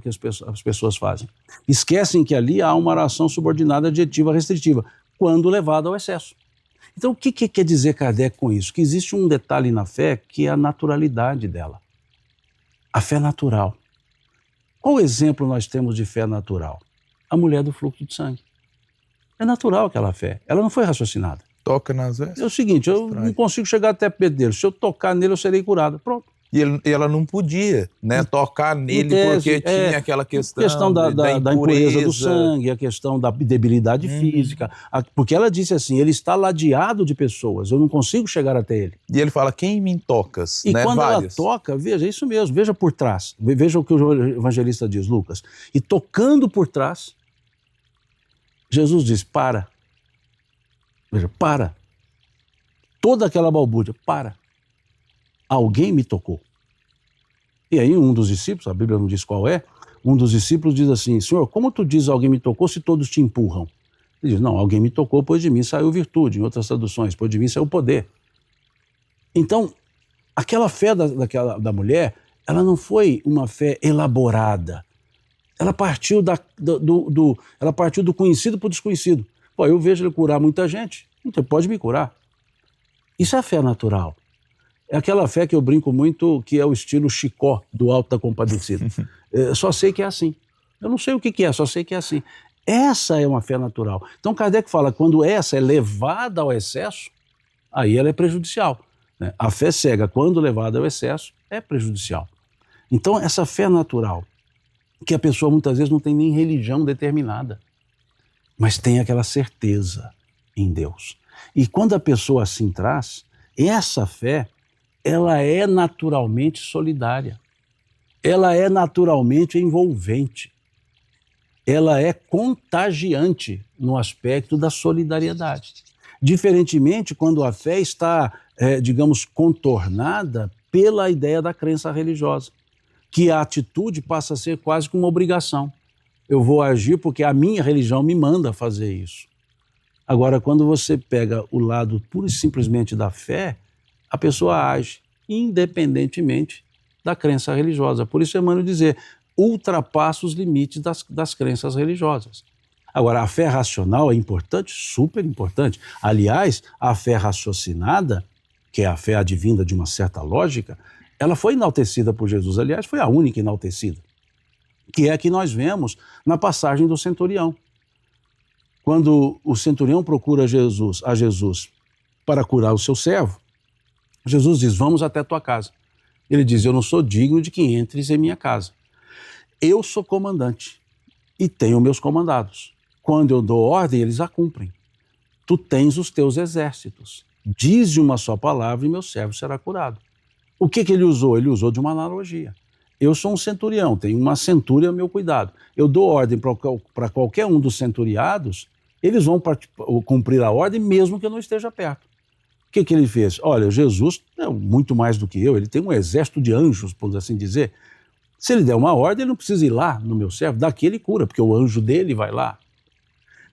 Speaker 2: as pessoas fazem. Esquecem que ali há uma oração subordinada adjetiva restritiva, quando levada ao excesso. Então, o que quer dizer Kardec com isso? Que existe um detalhe na fé que é a naturalidade dela. A fé natural. Qual exemplo nós temos de fé natural? A mulher do fluxo de sangue. É natural aquela fé. Ela não foi raciocinada.
Speaker 1: Toca nas vestes.
Speaker 2: É o seguinte, eu não consigo chegar até perto dele. Se eu tocar nele, eu serei curada. Pronto.
Speaker 1: E ela não podia, né, tocar nele porque tinha aquela questão
Speaker 2: da impureza do sangue, a questão da debilidade física. Porque ela disse assim, ele está ladeado de pessoas, eu não consigo chegar até ele.
Speaker 1: E ele fala, quem me tocas?
Speaker 2: E
Speaker 1: né,
Speaker 2: quando
Speaker 1: várias.
Speaker 2: ela toca, veja, é isso mesmo, veja por trás. Veja o que o evangelista diz, Lucas. E tocando por trás, Jesus diz, para. Veja, para. Toda aquela balbúrdia, para. Alguém me tocou. E aí um dos discípulos, a Bíblia não diz qual é, um dos discípulos diz assim, Senhor, como tu dizes alguém me tocou se todos te empurram? Ele diz, não, alguém me tocou, pois de mim saiu virtude, em outras traduções, pois de mim saiu poder. Então, aquela fé da mulher, ela não foi uma fé elaborada. Ela partiu, ela partiu do conhecido para o desconhecido. Pô, eu vejo ele curar muita gente, então pode me curar. Isso é a fé natural. É aquela fé que eu brinco muito, que é o estilo Chicó, do Alto da Compadecida. Só sei que é assim. Eu não sei o que é, só sei que é assim. Essa é uma fé natural. Então Kardec fala, quando essa é levada ao excesso, aí ela é prejudicial. Né? A fé cega, quando levada ao excesso, é prejudicial. Então essa fé natural, que a pessoa muitas vezes não tem nem religião determinada, mas tem aquela certeza em Deus. E quando a pessoa assim traz, essa fé, ela é naturalmente solidária, ela é naturalmente envolvente, ela é contagiante no aspecto da solidariedade. Diferentemente quando a fé está, digamos, contornada pela ideia da crença religiosa, que a atitude passa a ser quase como uma obrigação. Eu vou agir porque a minha religião me manda fazer isso. Agora, quando você pega o lado pura e simplesmente da fé, a pessoa age independentemente da crença religiosa. Por isso Emmanuel dizer, ultrapassa os limites das crenças religiosas. Agora, a fé racional é importante, super importante. Aliás, a fé raciocinada, que é a fé advinda de uma certa lógica, ela foi enaltecida por Jesus. Aliás, foi a única enaltecida, que é a que nós vemos na passagem do centurião. Quando o centurião procura a Jesus para curar o seu servo, Jesus diz, vamos até a tua casa. Ele diz, eu não sou digno de que entres em minha casa. Eu sou comandante e tenho meus comandados. Quando eu dou ordem, eles a cumprem. Tu tens os teus exércitos. Dize uma só palavra e meu servo será curado. O que ele usou? Ele usou de uma analogia. Eu sou um centurião, tenho uma centúria ao meu cuidado. Eu dou ordem para qualquer um dos centuriados, eles vão cumprir a ordem mesmo que eu não esteja perto. O que ele fez? Olha, Jesus é muito mais do que eu, ele tem um exército de anjos, por assim dizer. Se ele der uma ordem, ele não precisa ir lá no meu servo, daqui ele cura, porque o anjo dele vai lá.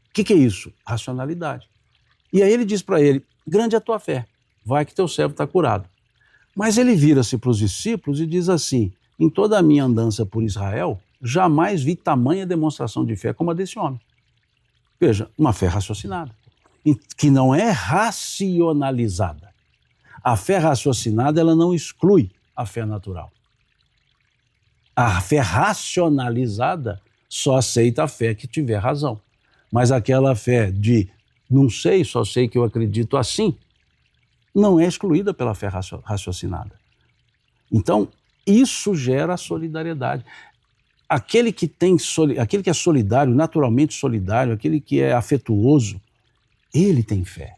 Speaker 2: O que é isso? Racionalidade. E aí ele diz para ele, grande é a tua fé, vai que teu servo está curado. Mas ele vira-se para os discípulos e diz assim, em toda a minha andança por Israel, jamais vi tamanha demonstração de fé como a desse homem. Veja, uma fé raciocinada, que não é racionalizada. A fé raciocinada, ela não exclui a fé natural. A fé racionalizada só aceita a fé que tiver razão. Mas aquela fé de não sei, só sei que eu acredito assim, não é excluída pela fé raciocinada. Então, isso gera solidariedade. Aquele que é solidário, naturalmente solidário, aquele que é afetuoso, ele tem fé.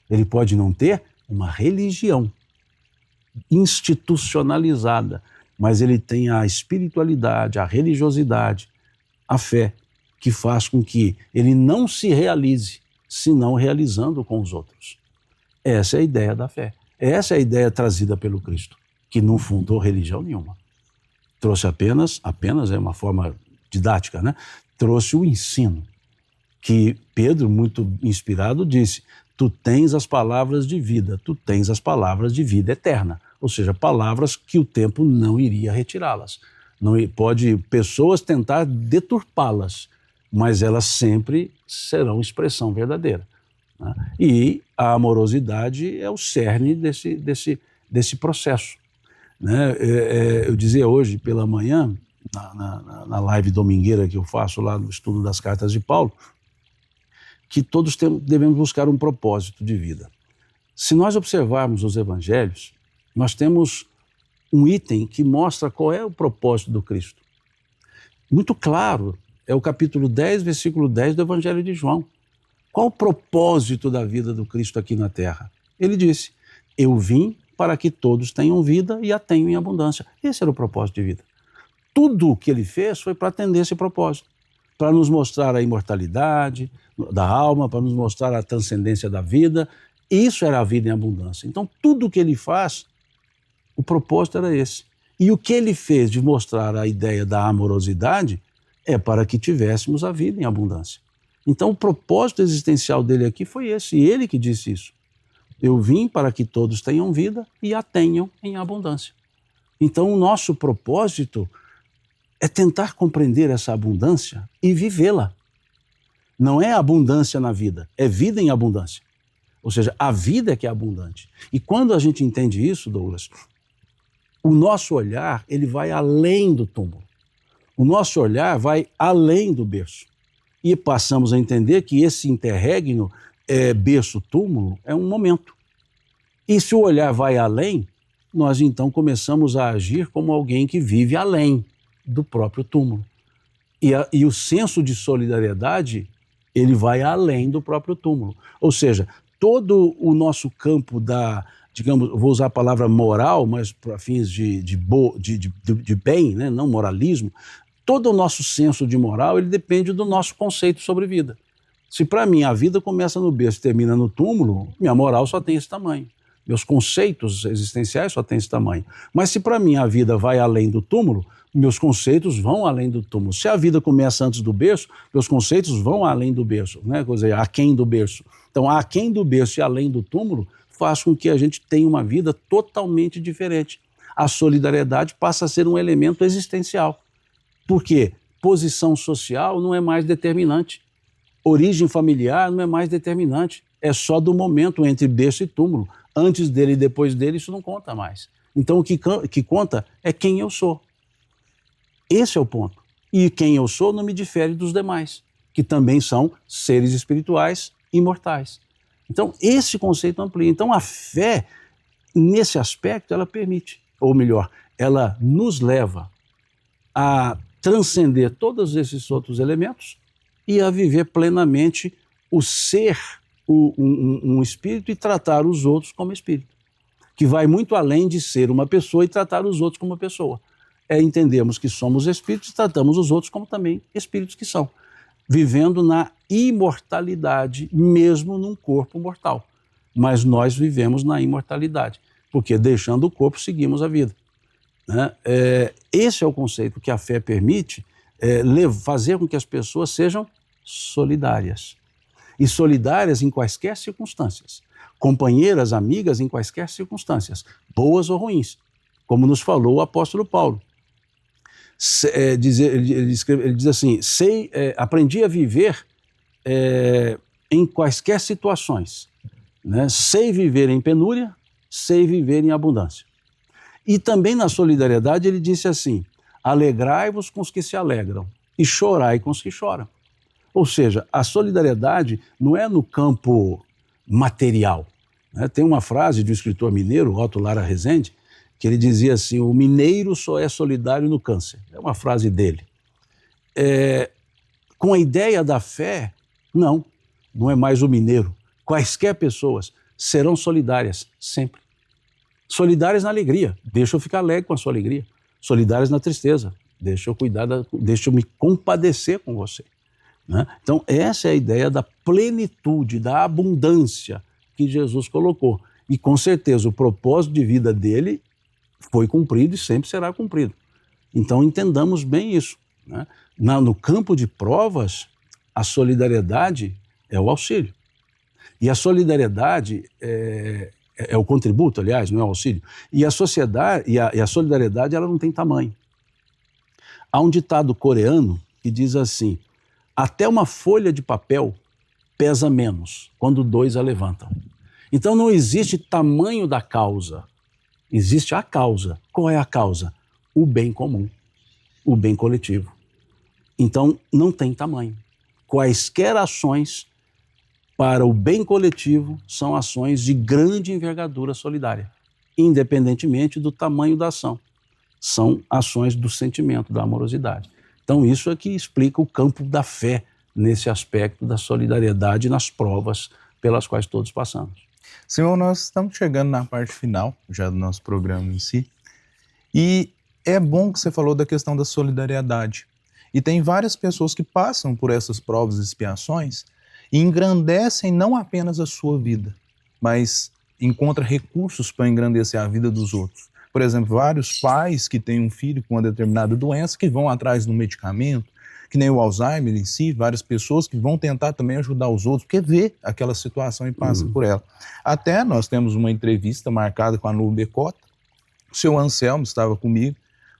Speaker 2: Ele pode não ter uma religião institucionalizada, mas ele tem a espiritualidade, a religiosidade, a fé, que faz com que ele não se realize, senão realizando com os outros. Essa é a ideia da fé. Essa é a ideia trazida pelo Cristo, que não fundou religião nenhuma. Trouxe apenas é uma forma didática, né? Trouxe o ensino, que Pedro, muito inspirado, disse: tu tens as palavras de vida, tu tens as palavras de vida eterna. Ou seja, palavras que o tempo não iria retirá-las. Não pode pessoas tentar deturpá-las, mas elas sempre serão expressão verdadeira, né? E a amorosidade é o cerne desse processo, né? Eu dizia hoje pela manhã, na live domingueira que eu faço lá no estudo das cartas de Paulo, que todos devemos buscar um propósito de vida. Se nós observarmos os evangelhos, nós temos um item que mostra qual é o propósito do Cristo. Muito claro, é o capítulo 10, versículo 10 do Evangelho de João. Qual o propósito da vida do Cristo aqui na terra? Ele disse: eu vim para que todos tenham vida e a tenham em abundância. Esse era o propósito de vida. Tudo o que ele fez foi para atender esse propósito, para nos mostrar a imortalidade da alma, para nos mostrar a transcendência da vida. Isso era a vida em abundância. Então, tudo o que ele faz, o propósito era esse. E o que ele fez de mostrar a ideia da amorosidade é para que tivéssemos a vida em abundância. Então, o propósito existencial dele aqui foi esse, e ele que disse isso. Eu vim para que todos tenham vida e a tenham em abundância. Então, o nosso propósito é tentar compreender essa abundância e vivê-la. Não é abundância na vida, é vida em abundância. Ou seja, a vida é que é abundante. E quando a gente entende isso, Douglas, o nosso olhar ele vai além do túmulo. O nosso olhar vai além do berço. E passamos a entender que esse interregno, berço-túmulo, é um momento. E se o olhar vai além, nós então começamos a agir como alguém que vive além do próprio túmulo. E o senso de solidariedade, ele vai além do próprio túmulo. Ou seja, todo o nosso campo da, digamos, vou usar a palavra moral, mas para fins de bem, né? Não moralismo, todo o nosso senso de moral, ele depende do nosso conceito sobre vida. Se para mim a vida começa no berço e termina no túmulo, minha moral só tem esse tamanho. Meus conceitos existenciais só têm esse tamanho. Mas se para mim a vida vai além do túmulo, meus conceitos vão além do túmulo. Se a vida começa antes do berço, meus conceitos vão além do berço, né? Quer dizer, aquém do berço. Então, aquém do berço e além do túmulo faz com que a gente tenha uma vida totalmente diferente. A solidariedade passa a ser um elemento existencial. Por quê? Posição social não é mais determinante. Origem familiar não é mais determinante. É só do momento entre berço e túmulo. Antes dele e depois dele, isso não conta mais. Então, o que conta é quem eu sou. Esse é o ponto. E quem eu sou não me difere dos demais, que também são seres espirituais imortais. Então, esse conceito amplia. Então, a fé, nesse aspecto, ela permite, ou melhor, ela nos leva a transcender todos esses outros elementos e a viver plenamente o ser um espírito e tratar os outros como espírito, que vai muito além de ser uma pessoa e tratar os outros como uma pessoa. Entendemos que somos espíritos e tratamos os outros como também espíritos que são, vivendo na imortalidade, mesmo num corpo mortal. Mas nós vivemos na imortalidade, porque deixando o corpo seguimos a vida, né? Esse é o conceito que a fé permite, fazer com que as pessoas sejam solidárias. E solidárias em quaisquer circunstâncias, companheiras, amigas em quaisquer circunstâncias, boas ou ruins, como nos falou o apóstolo Paulo. Ele diz assim, aprendi a viver em quaisquer situações, né? Sei viver em penúria, sei viver em abundância. E também na solidariedade ele disse assim, alegrai-vos com os que se alegram e chorai com os que choram. Ou seja, a solidariedade não é no campo material, né? Tem uma frase de um escritor mineiro, Otto Lara Rezende, que ele dizia assim, o mineiro só é solidário no câncer. É uma frase dele. Com a ideia da fé, não é mais o mineiro. Quaisquer pessoas serão solidárias, sempre. Solidárias na alegria, deixa eu ficar alegre com a sua alegria. Solidárias na tristeza, deixa eu me compadecer com você, né? Então, essa é a ideia da plenitude, da abundância que Jesus colocou. E, com certeza, o propósito de vida dele foi cumprido e sempre será cumprido. Então, entendamos bem isso. né? No campo de provas, a solidariedade é o auxílio. E a solidariedade é o contributo, aliás, não é o auxílio. E a sociedade e a solidariedade, ela não tem tamanho. Há um ditado coreano que diz assim: até uma folha de papel pesa menos quando dois a levantam. Então não existe tamanho da causa, existe a causa. Qual é a causa? O bem comum, o bem coletivo. Então não tem tamanho. Quaisquer ações para o bem coletivo são ações de grande envergadura solidária, independentemente do tamanho da ação. São ações do sentimento, da amorosidade. Então isso é que explica o campo da fé nesse aspecto da solidariedade nas provas pelas quais todos passamos.
Speaker 1: Senhor, nós estamos chegando na parte final já do nosso programa em si, e é bom que você falou da questão da solidariedade. E tem várias pessoas que passam por essas provas e expiações e engrandecem não apenas a sua vida, mas encontram recursos para engrandecer a vida dos outros. Por exemplo, vários pais que têm um filho com uma determinada doença que vão atrás do medicamento, que nem o Alzheimer em si, várias pessoas que vão tentar também ajudar os outros, porque vê aquela situação e passa por ela. Até nós temos uma entrevista marcada com a Lu Becota, o seu Anselmo estava comigo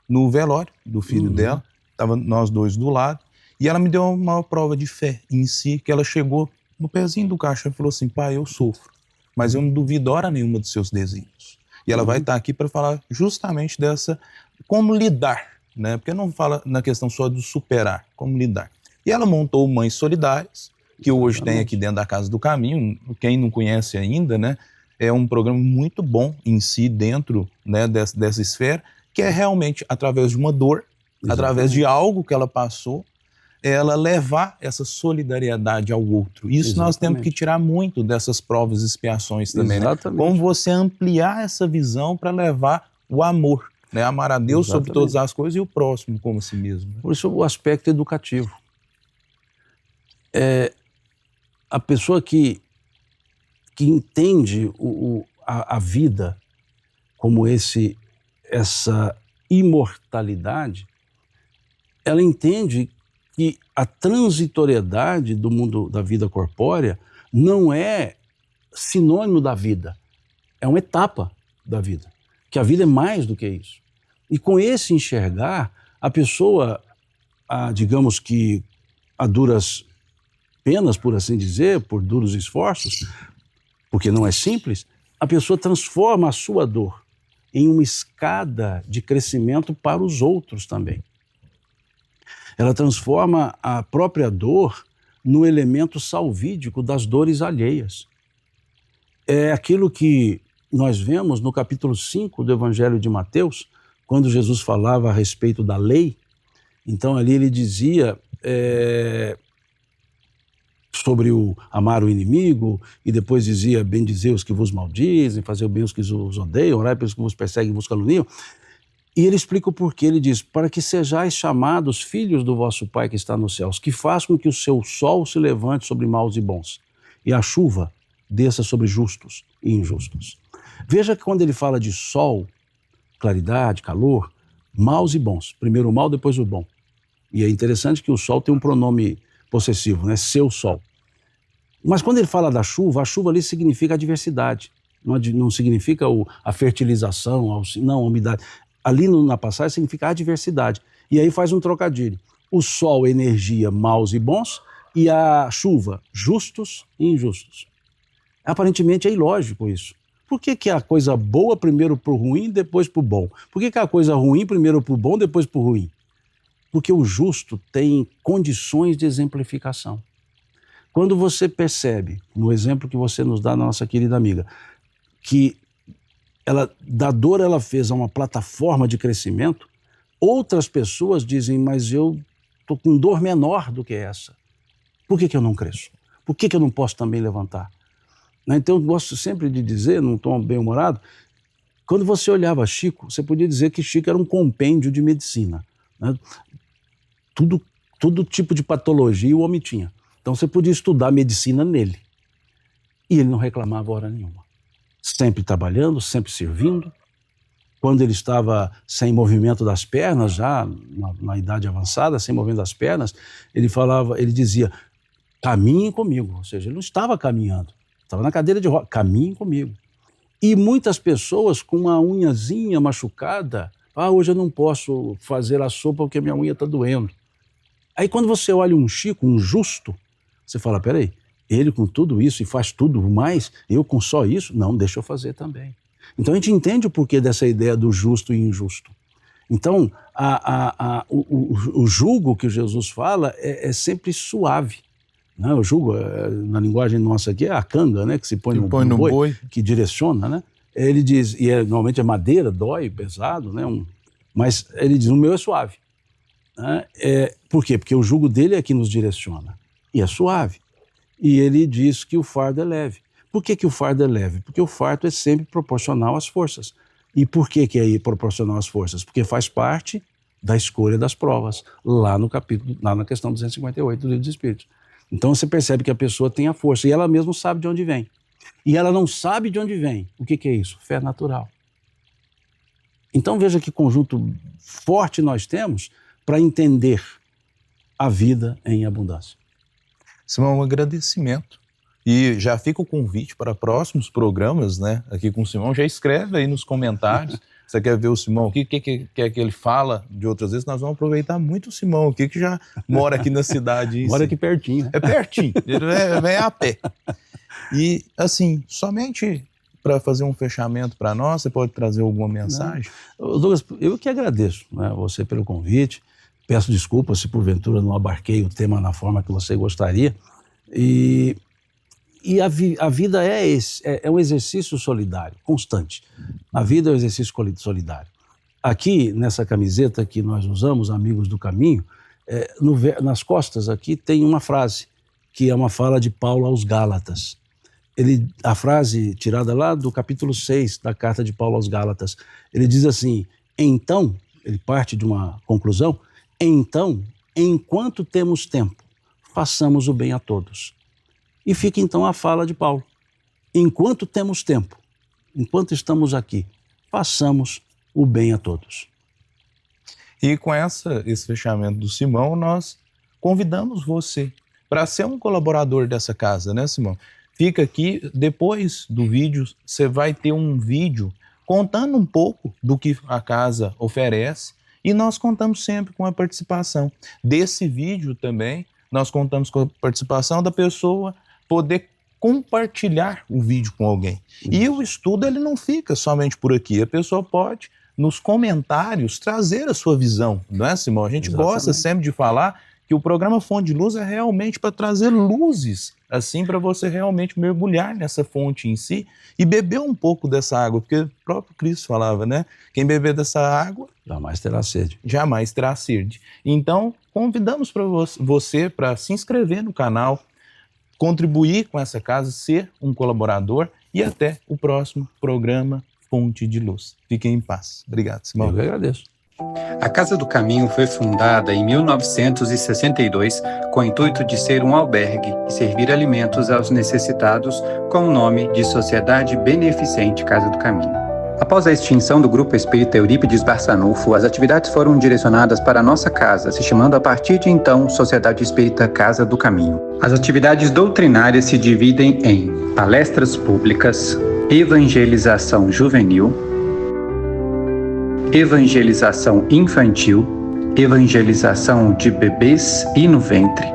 Speaker 1: no velório do filho dela, estava nós dois do lado, e ela me deu uma prova de fé em si, que ela chegou no pezinho do caixão e falou assim: pai, eu sofro, mas eu não duvido hora nenhuma dos seus desígnios. E ela vai estar aqui para falar justamente dessa, como lidar, né? Porque não fala na questão só do superar, como lidar. E ela montou Mães Solidárias, que hoje tem aqui dentro da Casa do Caminho. Quem não conhece ainda, né? É um programa muito bom em si, dentro, né, dessa esfera, que é realmente através de uma dor, através de algo que ela passou, ela levar essa solidariedade ao outro. Isso nós temos que tirar muito dessas provas e expiações também, né? Como você ampliar essa visão para levar o amor, né? Amar a Deus sobre todas as coisas e o próximo como a si mesmo.
Speaker 2: Por isso o aspecto educativo. A pessoa que entende a vida como essa imortalidade, ela entende que a transitoriedade do mundo da vida corpórea não é sinônimo da vida, é uma etapa da vida, que a vida é mais do que isso. E com esse enxergar, a pessoa, digamos que a duras penas, por assim dizer, por duros esforços, porque não é simples, a pessoa transforma a sua dor em uma escada de crescimento para os outros também. Ela transforma a própria dor no elemento salvídico das dores alheias. É aquilo que nós vemos no capítulo 5 do Evangelho de Mateus, quando Jesus falava a respeito da lei. Então ali ele dizia sobre o amar o inimigo, e depois dizia: bendizer os que vos maldizem, fazer o bem aos que vos odeiam, orai pelos que vos perseguem e vos caluniam. E ele explica o porquê. Ele diz: para que sejais chamados filhos do vosso Pai que está nos céus, que faz com que o seu sol se levante sobre maus e bons, e a chuva desça sobre justos e injustos. Veja que quando ele fala de sol, claridade, calor, maus e bons, primeiro o mal, depois o bom. E é interessante que o sol tem um pronome possessivo, né? Seu sol. Mas quando ele fala da chuva, a chuva ali significa a diversidade, não significa a fertilização, não, a umidade. Ali na passagem significa a diversidade. E aí faz um trocadilho. O sol, energia, maus e bons, e a chuva, justos e injustos. Aparentemente é ilógico isso. Por que a coisa boa primeiro para o ruim, depois para o bom? Por que a coisa ruim primeiro para o bom, depois para o ruim? Porque o justo tem condições de exemplificação. Quando você percebe, no exemplo que você nos dá, nossa querida amiga, que da dor ela fez uma plataforma de crescimento, outras pessoas dizem: mas eu estou com dor menor do que essa. Por que eu não cresço? Por que eu não posso também levantar? Então eu gosto sempre de dizer, num tom bem-humorado, quando você olhava Chico, você podia dizer que Chico era um compêndio de medicina, né? Todo tipo de patologia o homem tinha. Então você podia estudar medicina nele. E ele não reclamava hora nenhuma. Sempre trabalhando, sempre servindo. quando ele estava sem movimento das pernas, já na idade avançada, sem movimento das pernas, ele dizia, caminhem comigo. Ou seja, ele não estava caminhando, estava na cadeira de rodas, caminhem comigo. E muitas pessoas com uma unhazinha machucada, hoje eu não posso fazer a sopa porque minha unha está doendo. Aí quando você olha um Chico, um justo, você fala, peraí, ele com tudo isso e faz tudo mais, eu com só isso? Não, deixa eu fazer também. Então a gente entende o porquê dessa ideia do justo e injusto. Então o jugo que Jesus fala é sempre suave. Né? O jugo, na linguagem nossa aqui, é a canga, né? Que se põe no boi, que direciona. Né? Ele diz, e normalmente é madeira, dói, pesado, né? Mas ele diz, o meu é suave. Né? Por quê? Porque o jugo dele é que nos direciona. E é suave. E ele diz que o fardo é leve. Por que o fardo é leve? Porque o fardo é sempre proporcional às forças. E por que é proporcional às forças? Porque faz parte da escolha das provas, lá na questão 258 do Livro dos Espíritos. Então você percebe que a pessoa tem a força, e ela mesma sabe de onde vem. E ela não sabe de onde vem. O que é isso? Fé natural. Então veja que conjunto forte nós temos para entender a vida em abundância.
Speaker 1: Simão, um agradecimento. E já fica o convite para próximos programas, né? Aqui com o Simão. Já escreve aí nos comentários. Você quer ver o Simão aqui? O que ele fala de outras vezes? Nós vamos aproveitar muito o Simão aqui, que já mora aqui na cidade.
Speaker 2: Mora aqui pertinho. Né?
Speaker 1: É pertinho. Ele vem a pé. E, assim, somente para fazer um fechamento para nós, você pode trazer alguma mensagem?
Speaker 2: Não. Douglas, eu que agradeço, né, você pelo convite. Peço desculpas se porventura não abarquei o tema na forma que você gostaria. E a vida é um exercício solidário, constante. A vida é um exercício solidário. Aqui, nessa camiseta que nós usamos, Amigos do Caminho, nas costas aqui tem uma frase, que é uma fala de Paulo aos Gálatas. A frase tirada lá do capítulo 6 da carta de Paulo aos Gálatas, ele diz assim, então, ele parte de uma conclusão, então, enquanto temos tempo, façamos o bem a todos. E fica então a fala de Paulo. Enquanto temos tempo, enquanto estamos aqui, façamos o bem a todos.
Speaker 1: E com esse fechamento do Simão, nós convidamos você para ser um colaborador dessa casa, né, Simão? Fica aqui, depois do vídeo, você vai ter um vídeo contando um pouco do que a casa oferece, e nós contamos sempre com a participação. Desse vídeo também, nós contamos com a participação da pessoa poder compartilhar o vídeo com alguém. E o estudo ele não fica somente por aqui, a pessoa pode, nos comentários, trazer a sua visão, não é, Simão? A gente gosta sempre de falar que o programa Fonte de Luz é realmente para trazer luzes, assim, para você realmente mergulhar nessa fonte em si e beber um pouco dessa água, porque o próprio Cristo falava, né? Quem beber dessa água...
Speaker 2: jamais terá sede.
Speaker 1: Jamais terá sede. Então, convidamos para você para se inscrever no canal, contribuir com essa casa, ser um colaborador e até o próximo programa Fonte de Luz. Fiquem em paz. Obrigado, Simão.
Speaker 2: Eu que agradeço.
Speaker 3: A Casa do Caminho foi fundada em 1962 com o intuito de ser um albergue e servir alimentos aos necessitados com o nome de Sociedade Beneficente Casa do Caminho. Após a extinção do Grupo Espírita Eurípides Barçanufo, as atividades foram direcionadas para a nossa casa, se chamando a partir de então Sociedade Espírita Casa do Caminho. As atividades doutrinárias se dividem em palestras públicas, evangelização juvenil, evangelização infantil, evangelização de bebês e no ventre,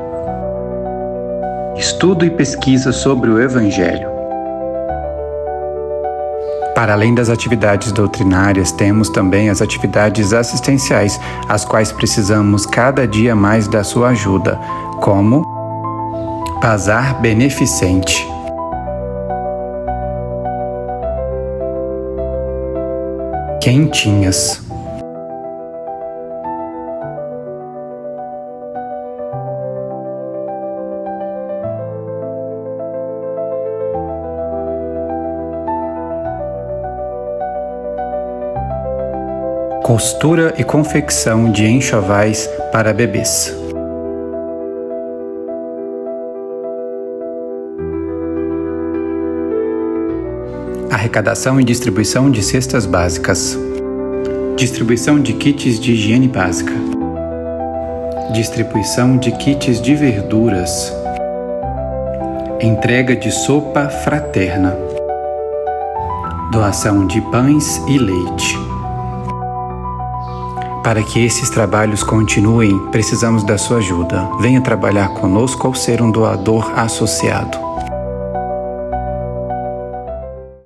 Speaker 3: estudo e pesquisa sobre o Evangelho. Para além das atividades doutrinárias, temos também as atividades assistenciais, as quais precisamos cada dia mais da sua ajuda, como Bazar Beneficente, Quentinhas, costura e confecção de enxovais para bebês. Arrecadação e distribuição de cestas básicas. Distribuição de kits de higiene básica. Distribuição de kits de verduras. Entrega de sopa fraterna. Doação de pães e leite. Para que esses trabalhos continuem, precisamos da sua ajuda. Venha trabalhar conosco ao ser um doador associado.